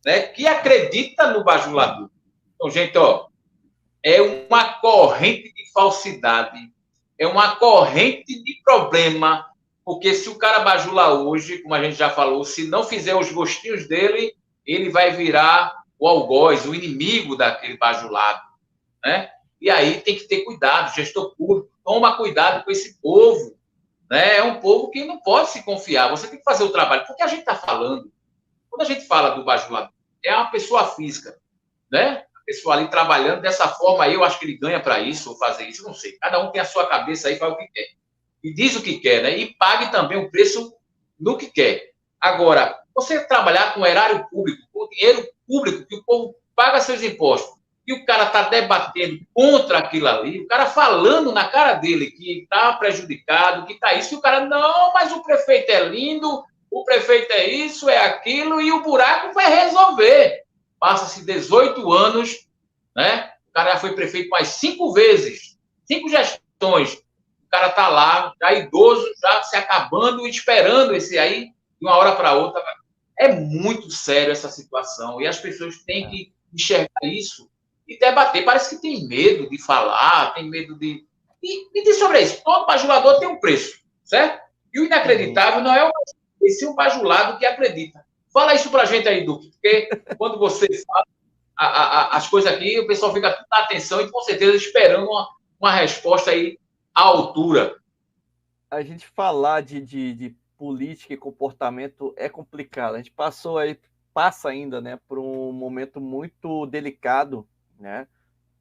né? Que acredita no bajulador. Então, gente, ó, é uma corrente de falsidade, é uma corrente de problema, porque se o cara bajula hoje, como a gente já falou, se não fizer os gostinhos dele, ele vai virar o algoz, o inimigo daquele bajulado, né? E aí tem que ter cuidado, gestor público, toma cuidado com esse povo, né? É um povo que não pode se confiar, você tem que fazer o trabalho, porque a gente está falando, quando a gente fala do bajulador, é uma pessoa física, né? A pessoa ali trabalhando dessa forma, eu acho que ele ganha para isso, ou fazer isso, não sei, cada um tem a sua cabeça aí, faz o que quer, e diz o que quer, né? E pague também o preço no que quer. Agora, você trabalhar com erário público, com dinheiro público, que o povo paga seus impostos, e o cara está debatendo contra aquilo ali, o cara falando na cara dele que está prejudicado, que está isso, e o cara, não, mas o prefeito é lindo, o prefeito é isso, é aquilo, e o buraco vai resolver. Passa-se 18 anos, né? O cara já foi prefeito mais 5 vezes, 5 gestões. O cara está lá, já idoso, já se acabando, esperando esse aí, de uma hora para outra. É muito sério essa situação e as pessoas têm que enxergar isso e debater. Parece que tem medo de falar, tem medo de. E me diz sobre isso. Todo bajulador tem um preço, certo? E o inacreditável não é o esse é um bajulado que acredita. Fala isso pra gente aí, Duque, porque quando você fala as coisas aqui, o pessoal fica na atenção e com certeza esperando uma resposta aí à altura. A gente falar de política e comportamento é complicado. A gente passa ainda, né, por um momento muito delicado, né?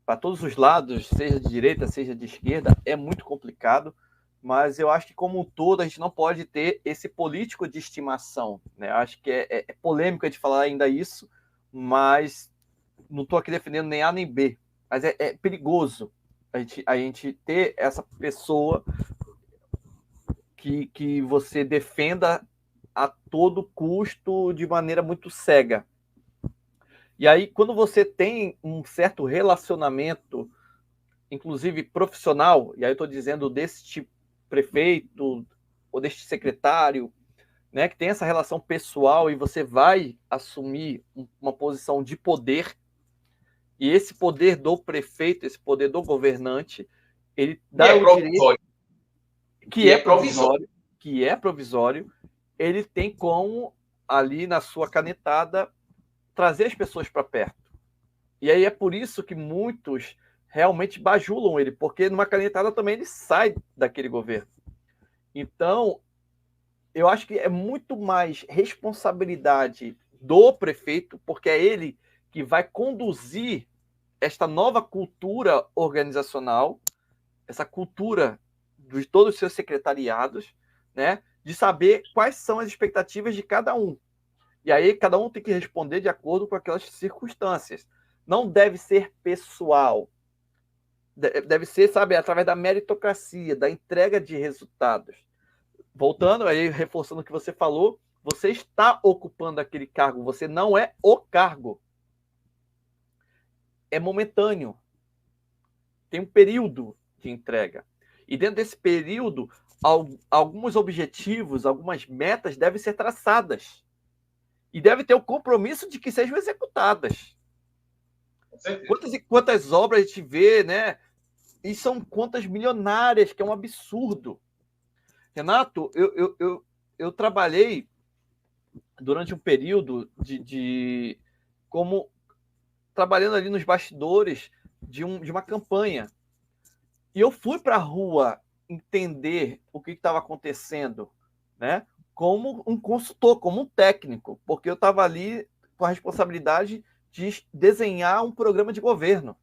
Para todos os lados, seja de direita, seja de esquerda, é muito complicado. Mas eu acho que, como um todo, a gente não pode ter esse político de estimação, né? Acho que é polêmico a gente falar ainda isso, mas não estou aqui defendendo nem A nem B. Mas é perigoso a gente ter essa pessoa que você defenda a todo custo de maneira muito cega. E aí, quando você tem um certo relacionamento, inclusive profissional, e aí eu estou dizendo deste prefeito ou deste secretário, né, que tem essa relação pessoal e você vai assumir uma posição de poder, e esse poder do prefeito, esse poder do governante, ele dá o direito que é provisório, ele tem como, ali na sua canetada, trazer as pessoas para perto. E aí é por isso que muitos realmente bajulam ele, porque numa canetada também ele sai daquele governo. Então, eu acho que é muito mais responsabilidade do prefeito, porque é ele que vai conduzir esta nova cultura organizacional, essa cultura de todos os seus secretariados, né, de saber quais são as expectativas de cada um. E aí cada um tem que responder de acordo com aquelas circunstâncias. Não deve ser pessoal. Deve ser, sabe, através da meritocracia, da entrega de resultados. Voltando aí, reforçando o que você falou, você está ocupando aquele cargo, você não é o cargo. É momentâneo. Tem um período de entrega. E dentro desse período, alguns objetivos, algumas metas devem ser traçadas. E deve ter o compromisso de que sejam executadas. Quantas e quantas obras a gente vê, né? E são contas milionárias, que é um absurdo. Renato, eu trabalhei durante um período como trabalhando ali nos bastidores de uma campanha. E eu fui para a rua entender o que estava acontecendo, né? Como um consultor, como um técnico, porque eu estava ali com a responsabilidade de desenhar um programa de governo.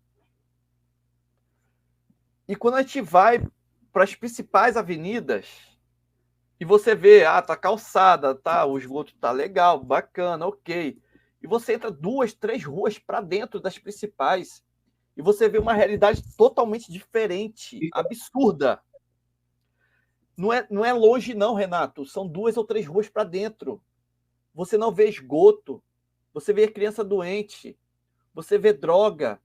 E quando a gente vai para as principais avenidas e você vê, tá calçada, tá, o esgoto tá legal, bacana, ok. E você entra 2, 3 ruas para dentro das principais e você vê uma realidade totalmente diferente, absurda. Não é longe não, Renato. São 2 ou 3 ruas para dentro. Você não vê esgoto. Você vê criança doente. Você vê droga.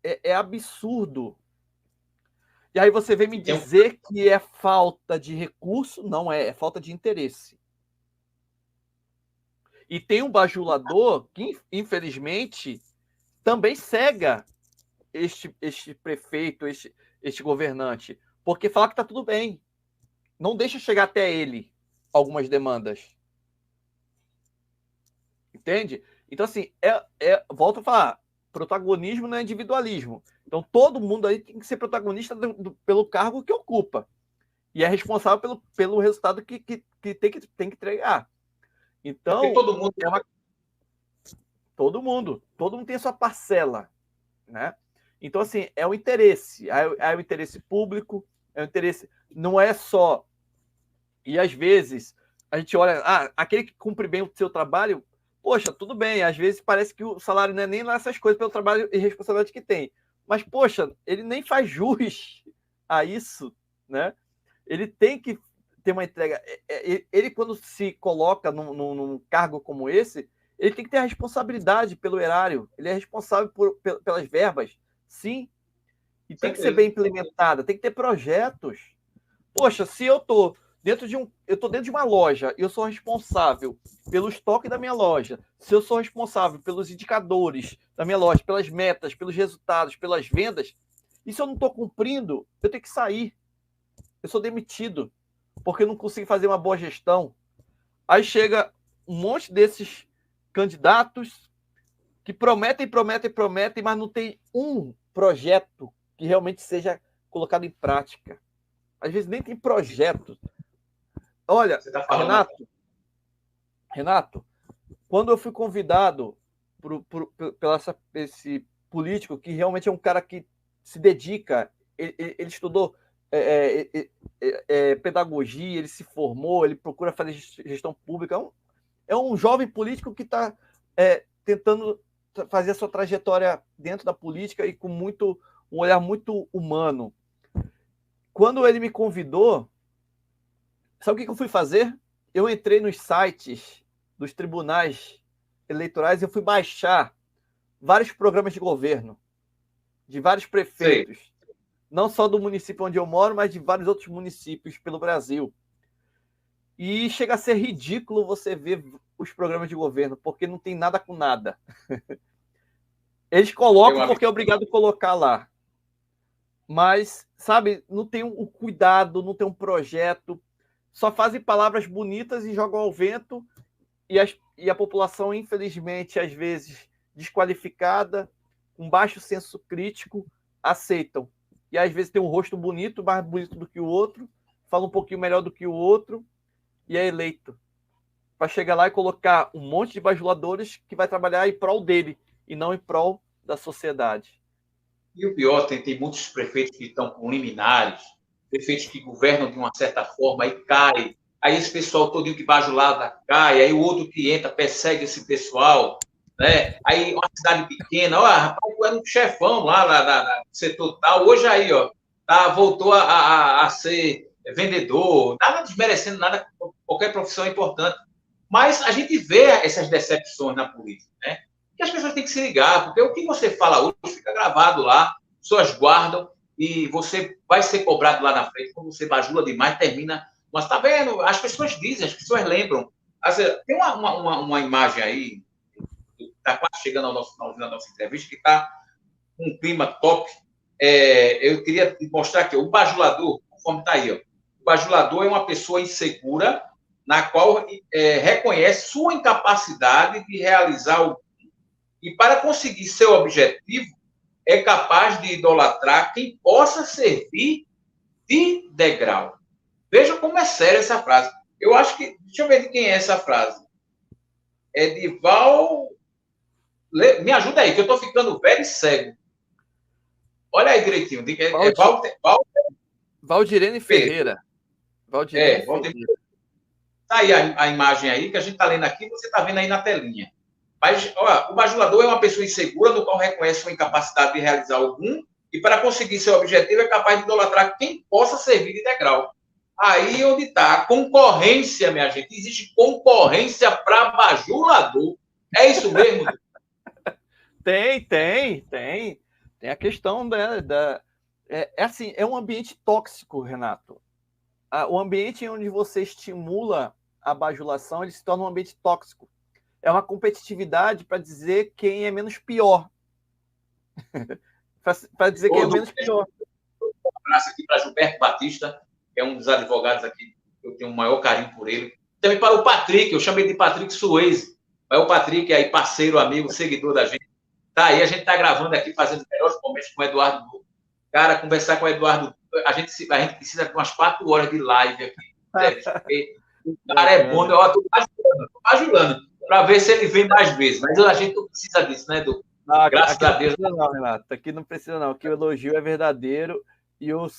É absurdo. E aí você vem me dizer que é falta de recurso? Não é falta de interesse. E tem um bajulador que, infelizmente, também cega este prefeito, este governante, porque fala que está tudo bem. Não deixa chegar até ele algumas demandas. Entende? Então, assim, volto a falar, protagonismo não é individualismo. Então, todo mundo aí tem que ser protagonista pelo cargo que ocupa. E é responsável pelo resultado que tem que entregar. Então, porque todo mundo... Todo mundo tem a sua parcela, né? Então, assim, é o interesse. É o interesse público, é o interesse... Não é só... E, às vezes, a gente olha... aquele que cumpre bem o seu trabalho... Poxa, tudo bem, às vezes parece que o salário não é nem lá essas coisas pelo trabalho e responsabilidade que tem. Mas, poxa, ele nem faz jus a isso, né? Ele tem que ter uma entrega. Ele, quando se coloca num cargo como esse, ele tem que ter a responsabilidade pelo erário. Ele é responsável pelas verbas, sim. E tem que ser bem implementada, tem que ter projetos. Poxa, se eu estou eu estou dentro de uma loja, eu sou responsável pelo estoque da minha loja, se eu sou responsável pelos indicadores da minha loja, pelas metas, pelos resultados, pelas vendas, e se eu não estou cumprindo, eu tenho que sair. Eu sou demitido, porque eu não consigo fazer uma boa gestão. Aí chega um monte desses candidatos que prometem, mas não tem um projeto que realmente seja colocado em prática. Às vezes nem tem projeto. Olha, Você tá falando, Renato, quando eu fui convidado pelo esse político, que realmente é um cara que se dedica, ele estudou pedagogia, ele se formou, ele procura fazer gestão pública, é um jovem político que está tentando fazer a sua trajetória dentro da política e com um olhar muito humano. Quando ele me convidou, sabe o que eu fui fazer? Eu entrei nos sites dos tribunais eleitorais e eu fui baixar vários programas de governo, de vários prefeitos, Sim. Não só do município onde eu moro, mas de vários outros municípios pelo Brasil. E chega a ser ridículo você ver os programas de governo, porque não tem nada com nada. Eles colocam porque é obrigado a colocar lá. Mas, sabe, não tem um cuidado, não tem um projeto, só fazem palavras bonitas e jogam ao vento, e a população, infelizmente, às vezes desqualificada, com baixo senso crítico, aceitam. E às vezes tem um rosto bonito, mais bonito do que o outro, fala um pouquinho melhor do que o outro, e é eleito. Para chegar lá e colocar um monte de bajuladores que vai trabalhar em prol dele, e não em prol da sociedade. E o pior, tem muitos prefeitos que estão com liminares, prefeitos que governam de uma certa forma e cai. Aí esse pessoal todinho que bajulada cai, aí o outro que entra persegue esse pessoal, né? Aí uma cidade pequena, ó, rapaz, tu era um chefão lá no setor tal, hoje aí, ó, voltou a ser vendedor, nada desmerecendo nada, qualquer profissão é importante. Mas a gente vê essas decepções na política, né? Que as pessoas têm que se ligar, porque o que você fala hoje fica gravado lá, pessoas guardam e você vai ser cobrado lá na frente. Quando você bajula demais, termina. Mas tá vendo? As pessoas dizem, as pessoas lembram. Tem uma imagem aí, está quase chegando ao na nossa entrevista, que está com um clima top. Eu queria mostrar aqui, o bajulador, conforme está aí, ó. O bajulador é uma pessoa insegura, na qual reconhece sua incapacidade de realizar o e para conseguir seu objetivo, é capaz de idolatrar quem possa servir de degrau. Veja como é séria essa frase. Eu acho que... Deixa eu ver de quem é essa frase. É de Val... Me ajuda aí, que eu estou ficando velho e cego. Olha aí direitinho. Valdirene Ferreira. Valdirene Ferreira. Está aí a imagem aí, que a gente está lendo aqui, você está vendo aí na telinha. Mas, ó, o bajulador é uma pessoa insegura, no qual reconhece sua incapacidade de realizar algum, e para conseguir seu objetivo é capaz de idolatrar quem possa servir de degrau. Aí onde está a concorrência, minha gente. Existe concorrência para bajulador. É isso mesmo? Tem a questão assim, é um ambiente tóxico, Renato. O ambiente onde você estimula a bajulação, ele se torna um ambiente tóxico. É uma competitividade para dizer quem é menos pior. Para dizer quem é menos pior. Um abraço aqui para Gilberto Batista, que é um dos advogados aqui, eu tenho o maior carinho por ele. Também para o Patrick, eu chamei de Patrick Suez. Mas o Patrick é aí parceiro, amigo, seguidor da gente. Tá aí, a gente está gravando aqui, fazendo os melhores momentos com o Eduardo. Cara, conversar com o Eduardo, a gente precisa de umas 4 horas de live aqui. Porque o cara é bom, eu estou bajulando. Para ver se ele vem mais vezes. Mas a gente não precisa disso, né, Edu? Graças a Deus. Não, Renato. Aqui não precisa, não. Aqui o elogio é verdadeiro. E eu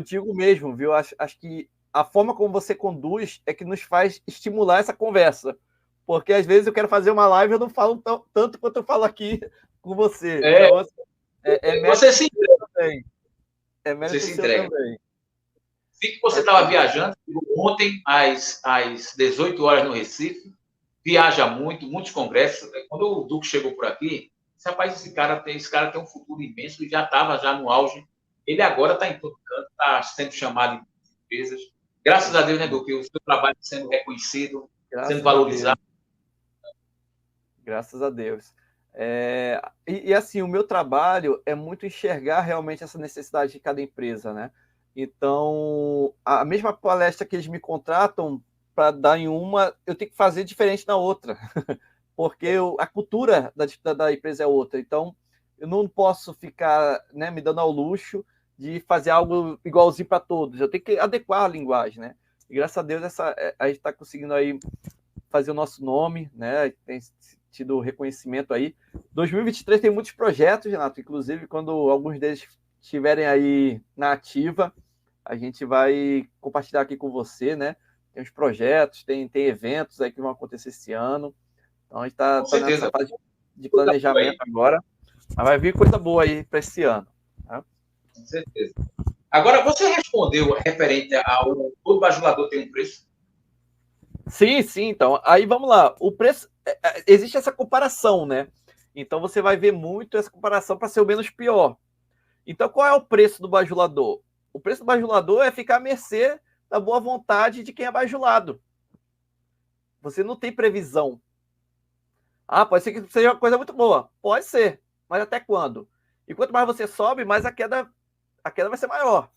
digo mesmo, viu? Acho que a forma como você conduz é que nos faz estimular essa conversa. Porque às vezes eu quero fazer uma live e eu não falo tanto quanto eu falo aqui com você. Então, você se entrega também. É mérito você se entrega também. Vi que você estava viajando ontem às 18 horas no Recife. Viaja muito, muitos congressos. Quando o Duque chegou por aqui, rapaz, esse cara tem um futuro imenso, ele já estava no auge. Ele agora está em todo canto, está sendo chamado em empresas. Graças a Deus, né, Duque? O seu trabalho sendo reconhecido, Graças sendo a Deus. valorizado. Graças a Deus. Assim, o meu trabalho é muito enxergar realmente essa necessidade de cada empresa, né? Então, a mesma palestra que eles me contratam para dar em uma, eu tenho que fazer diferente na outra, porque a cultura da empresa é outra. Então, eu não posso ficar, né, me dando ao luxo de fazer algo igualzinho para todos. Eu tenho que adequar a linguagem, né? E graças a Deus a gente está conseguindo aí fazer o nosso nome, né? Tem tido reconhecimento aí. 2023 tem muitos projetos, Renato, inclusive quando alguns deles estiverem aí na ativa, a gente vai compartilhar aqui com você, né? Tem os projetos, tem eventos aí que vão acontecer esse ano. Então a gente está nessa fase de planejamento agora, mas vai vir coisa boa aí para esse ano. Tá? Com certeza. Agora, você respondeu referente ao todo bajulador tem um preço? Sim, sim. Então, aí vamos lá. O preço, existe essa comparação, né? Então você vai ver muito essa comparação para ser o menos pior. Então, qual é o preço do bajulador? O preço do bajulador é ficar à mercê da boa vontade de quem é bajulado. Você não tem previsão. Ah, pode ser que seja uma coisa muito boa. Pode ser. Mas até quando? E quanto mais você sobe, mais a queda vai ser maior.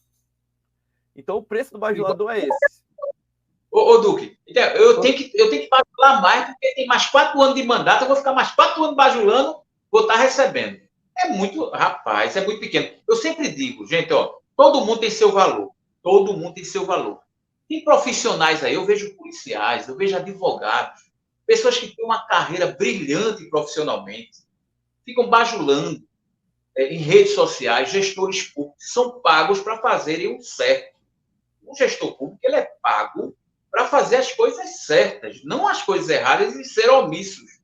Então, o preço do bajulador é esse. Ô Duque, eu tenho que bajular mais, porque tem mais 4 anos de mandato, eu vou ficar mais 4 anos bajulando, vou estar recebendo. É muito, rapaz, é muito pequeno. Eu sempre digo, gente, ó, todo mundo tem seu valor. Todo mundo tem seu valor. Tem profissionais aí, eu vejo policiais, eu vejo advogados, pessoas que têm uma carreira brilhante profissionalmente, ficam bajulando em redes sociais, gestores públicos, são pagos para fazerem o certo. O gestor público ele é pago para fazer as coisas certas, não as coisas erradas e ser omissos.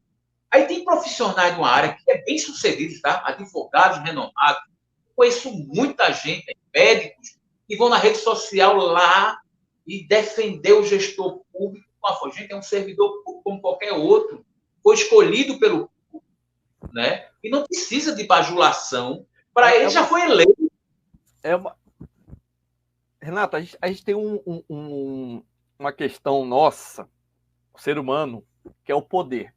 Aí tem profissionais de uma área que é bem sucedido, tá? Advogados renomados. Conheço muita gente, médicos, que vão na rede social lá e defender o gestor público. A gente é um servidor público como qualquer outro. Foi escolhido pelo público, né? E não precisa de bajulação. Para ele já foi eleito. Renato, a gente tem uma questão nossa, o ser humano, que é o poder.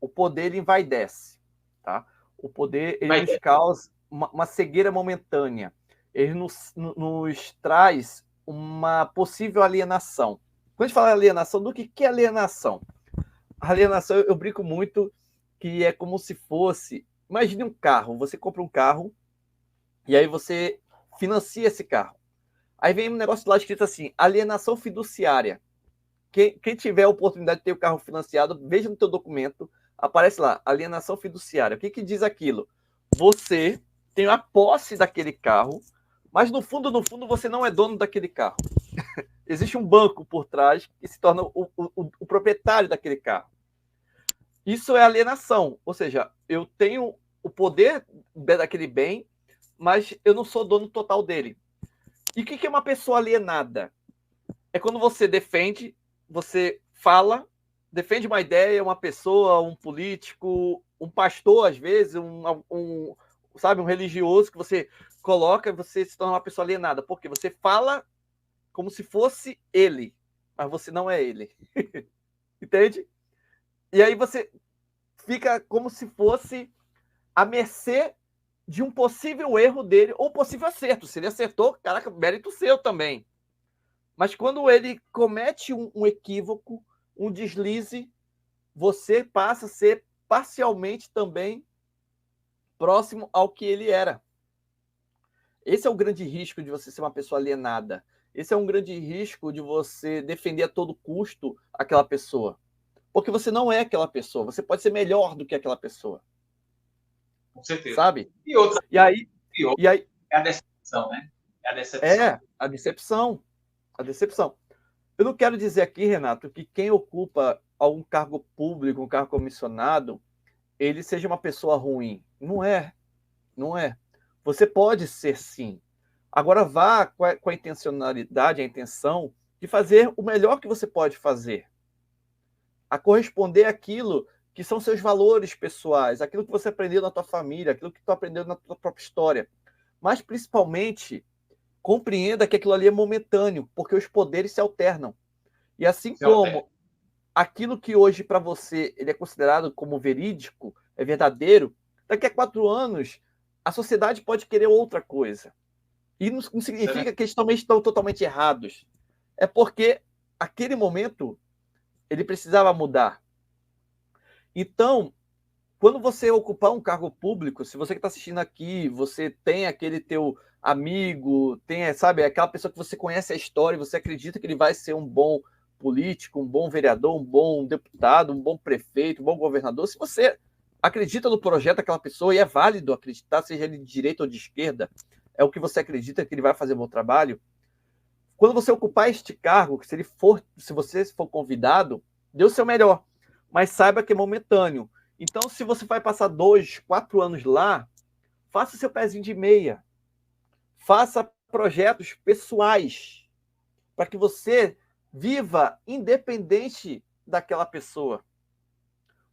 O poder ele vai e desce, tá? O poder ele nos causa uma cegueira momentânea. Ele nos traz uma possível alienação. Quando a gente fala alienação, do que é alienação? A alienação, eu brinco muito que é como se fosse... Imagine um carro, você compra um carro e aí você financia esse carro. Aí vem um negócio lá escrito assim, alienação fiduciária. Quem tiver a oportunidade de ter o carro financiado, veja no teu documento, aparece lá, alienação fiduciária. O que diz aquilo? Você tem a posse daquele carro, mas no fundo, você não é dono daquele carro. Existe um banco por trás que se torna o proprietário daquele carro. Isso é alienação, ou seja, eu tenho o poder daquele bem, mas eu não sou dono total dele. E o que é uma pessoa alienada? É quando você defende, você fala, defende uma ideia, uma pessoa, um político, um pastor, às vezes, um religioso que você coloca e você se torna uma pessoa alienada. Porque você fala como se fosse ele, mas você não é ele. Entende? E aí você fica como se fosse à mercê de um possível erro dele ou possível acerto. Se ele acertou, caraca, mérito seu também. Mas quando ele comete um equívoco, um deslize, você passa a ser parcialmente também próximo ao que ele era. Esse é o grande risco de você ser uma pessoa alienada. Esse é um grande risco de você defender a todo custo aquela pessoa. Porque você não é aquela pessoa. Você pode ser melhor do que aquela pessoa. Com certeza. Sabe? E outra. E aí é a decepção, né? É a decepção. A decepção. A decepção. Eu não quero dizer aqui, Renato, que quem ocupa algum cargo público, um cargo comissionado, ele seja uma pessoa ruim. Não é. Não é. Você pode ser sim. Agora vá com a intencionalidade, a intenção de fazer o melhor que você pode fazer. A corresponder àquilo que são seus valores pessoais, aquilo que você aprendeu na tua família, aquilo que tu aprendeu na tua própria história. Mas, principalmente, compreenda que aquilo ali é momentâneo, porque os poderes se alternam. E assim como aquilo que hoje para você ele é considerado como verídico, é verdadeiro, daqui a 4 anos a sociedade pode querer outra coisa. E não significa que eles também estão totalmente errados. É porque aquele momento ele precisava mudar. Então, quando você ocupar um cargo público, se você que está assistindo aqui, você tem aquele teu amigo, tem, sabe, aquela pessoa que você conhece a história, você acredita que ele vai ser um bom político, um bom vereador, um bom deputado, um bom prefeito, um bom governador, se você acredita no projeto daquela pessoa, e é válido acreditar, seja ele de direita ou de esquerda, é o que você acredita que ele vai fazer um bom trabalho, quando você ocupar este cargo, se você for convidado, dê o seu melhor, mas saiba que é momentâneo. Então, se você vai passar 2, 4 anos lá, faça seu pezinho de meia. Faça projetos pessoais para que você viva independente daquela pessoa.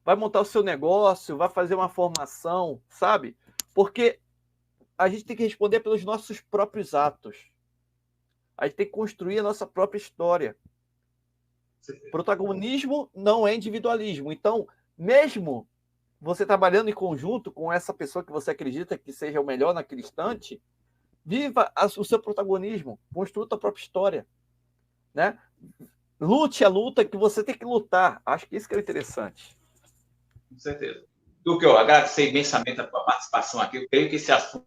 Vai montar o seu negócio, vai fazer uma formação, sabe? Porque a gente tem que responder pelos nossos próprios atos. A gente tem que construir a nossa própria história. Protagonismo não é individualismo. Então, mesmo você trabalhando em conjunto com essa pessoa que você acredita que seja o melhor naquele instante, viva o seu protagonismo, construa a própria história, né? Lute a luta que você tem que lutar. Acho que isso que é interessante. Com certeza. Duque, eu agradecer imensamente a tua participação aqui. Eu creio que esse assunto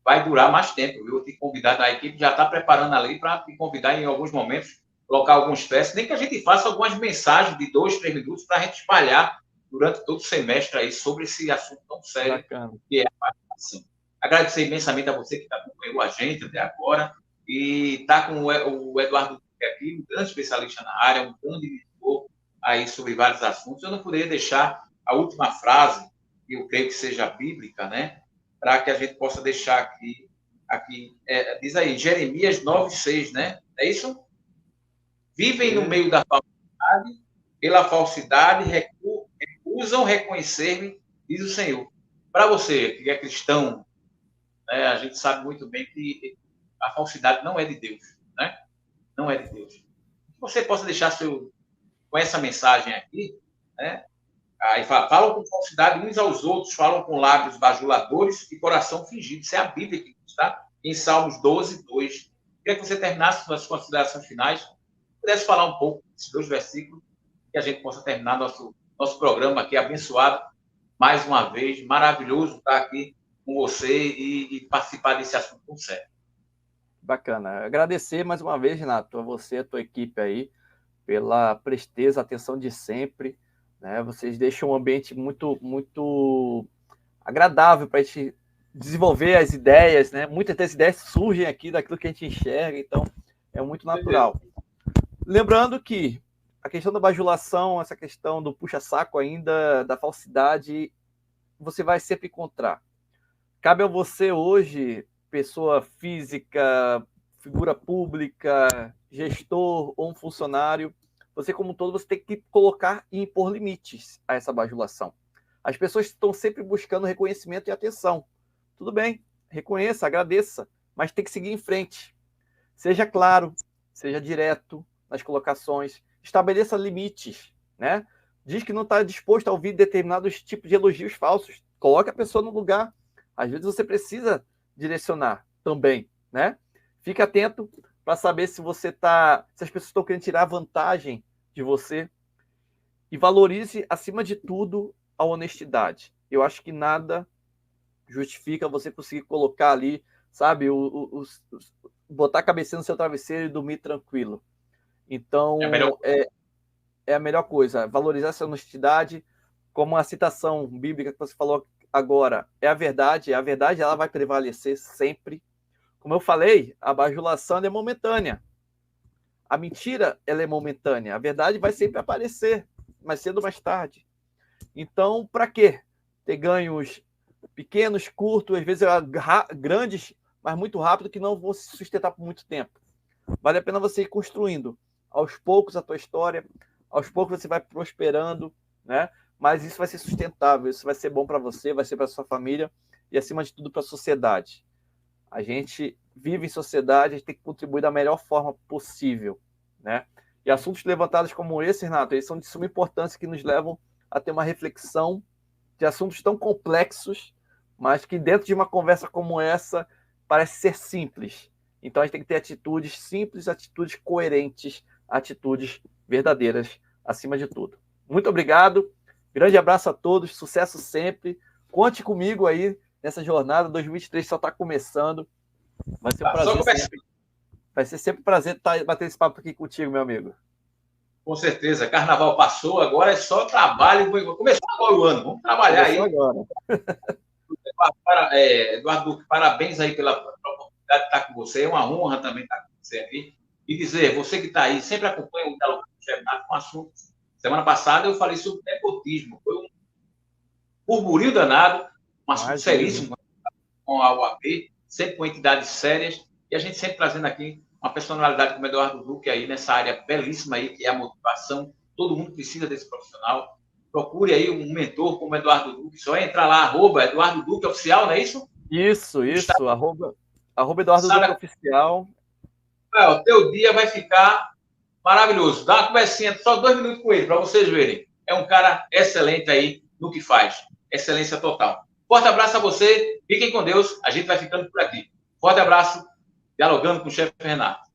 vai durar mais tempo. Eu te convidar, a equipe já está preparando a lei para te convidar em alguns momentos, colocar alguns testes, nem que a gente faça algumas mensagens de 2, 3 minutos para a gente espalhar durante todo o semestre aí sobre esse assunto tão sério. Bacana. Que é a participação. Agradecer imensamente a você que acompanhou a gente até agora e está com o Eduardo aqui, um grande especialista na área, um grande editor aí sobre vários assuntos. Eu não poderia deixar a última frase, que eu creio que seja bíblica, né? Para que a gente possa deixar aqui diz aí, Jeremias 9:6, né? É isso? Vivem no meio da falsidade, pela falsidade, recusam reconhecer-me, diz o Senhor. Para você que é cristão, né, a gente sabe muito bem que a falsidade não é de Deus, né? Não é de Deus. Que você possa deixar com essa mensagem aqui, né? Aí falam com falsidade uns aos outros, falam com lábios bajuladores e coração fingido. Isso é a Bíblia que está em Salmos 12:2. Queria que você terminasse suas considerações finais, pudesse falar um pouco desses 2 versículos, que a gente possa terminar nosso programa aqui abençoado. Mais uma vez, maravilhoso estar aqui com você e participar desse assunto tão sério. Bacana. Agradecer mais uma vez, Renato, a você e a tua equipe aí, pela presteza, atenção de sempre. Né? Vocês deixam um ambiente muito, muito agradável para a gente desenvolver as ideias. Né? Muitas das ideias surgem aqui daquilo que a gente enxerga, então é muito natural. Lembrando que a questão da bajulação, essa questão do puxa-saco ainda, da falsidade, você vai sempre encontrar. Cabe a você hoje, pessoa física, figura pública, gestor ou um funcionário, você como um todo, você tem que colocar e impor limites a essa bajulação. As pessoas estão sempre buscando reconhecimento e atenção. Tudo bem, reconheça, agradeça, mas tem que seguir em frente. Seja claro, seja direto nas colocações, estabeleça limites, né? Diz que não está disposto a ouvir determinados tipos de elogios falsos. Coloque a pessoa no lugar. Às vezes você precisa direcionar também, né? Fique atento para saber se você se as pessoas estão querendo tirar vantagem de você e valorize, acima de tudo, a honestidade. Eu acho que nada justifica você conseguir colocar ali, sabe, botar a cabeça no seu travesseiro e dormir tranquilo. Então, é a melhor coisa, valorizar essa honestidade, como a citação bíblica que você falou agora, é a verdade ela vai prevalecer sempre. Como eu falei, a bajulação é momentânea. A mentira, ela é momentânea. A verdade vai sempre aparecer, mais cedo ou mais tarde. Então, para quê? Ter ganhos pequenos, curtos, às vezes grandes, mas muito rápido, que não vão se sustentar por muito tempo. Vale a pena você ir construindo aos poucos a tua história, aos poucos você vai prosperando, né? Mas isso vai ser sustentável, isso vai ser bom para você, vai ser para sua família e, acima de tudo, para a sociedade. A gente vive em sociedade, a gente tem que contribuir da melhor forma possível, né? E assuntos levantados como esse, Renato, eles são de suma importância, que nos levam a ter uma reflexão de assuntos tão complexos, mas que dentro de uma conversa como essa parece ser simples. Então a gente tem que ter atitudes simples, atitudes coerentes, atitudes verdadeiras acima de tudo. Muito obrigado, grande abraço a todos, sucesso sempre. Conte comigo aí nessa jornada, 2023 só está começando. Vai ser um prazer sempre. Vai ser sempre um prazer bater esse papo aqui contigo, meu amigo. Com certeza. Carnaval passou, agora é só trabalho. Começou agora o ano, vamos trabalhar aí. Agora. Eduardo Duque, parabéns aí pela oportunidade de estar com você. É uma honra também estar com você aqui. E dizer, você que está aí, sempre acompanha o Dialogando com o Chefe Renato com assunto. Semana passada eu falei sobre nepotismo. Foi um burburinho danado, um assunto seríssimo com a UAB, sempre com entidades sérias, e a gente sempre trazendo aqui uma personalidade como Eduardo Duque aí nessa área belíssima aí, que é a motivação. Todo mundo precisa desse profissional. Procure aí um mentor como Eduardo Duque. Só entrar lá, @Eduardo Duque Oficial, não é isso? Isso. @Eduardo Duque Oficial. O teu dia vai ficar maravilhoso. Dá uma conversinha, só 2 minutos com ele, para vocês verem. É um cara excelente aí no que faz. Excelência total. Forte abraço a você. Fiquem com Deus. A gente vai ficando por aqui. Forte abraço. Dialogando com o Chefe Renato.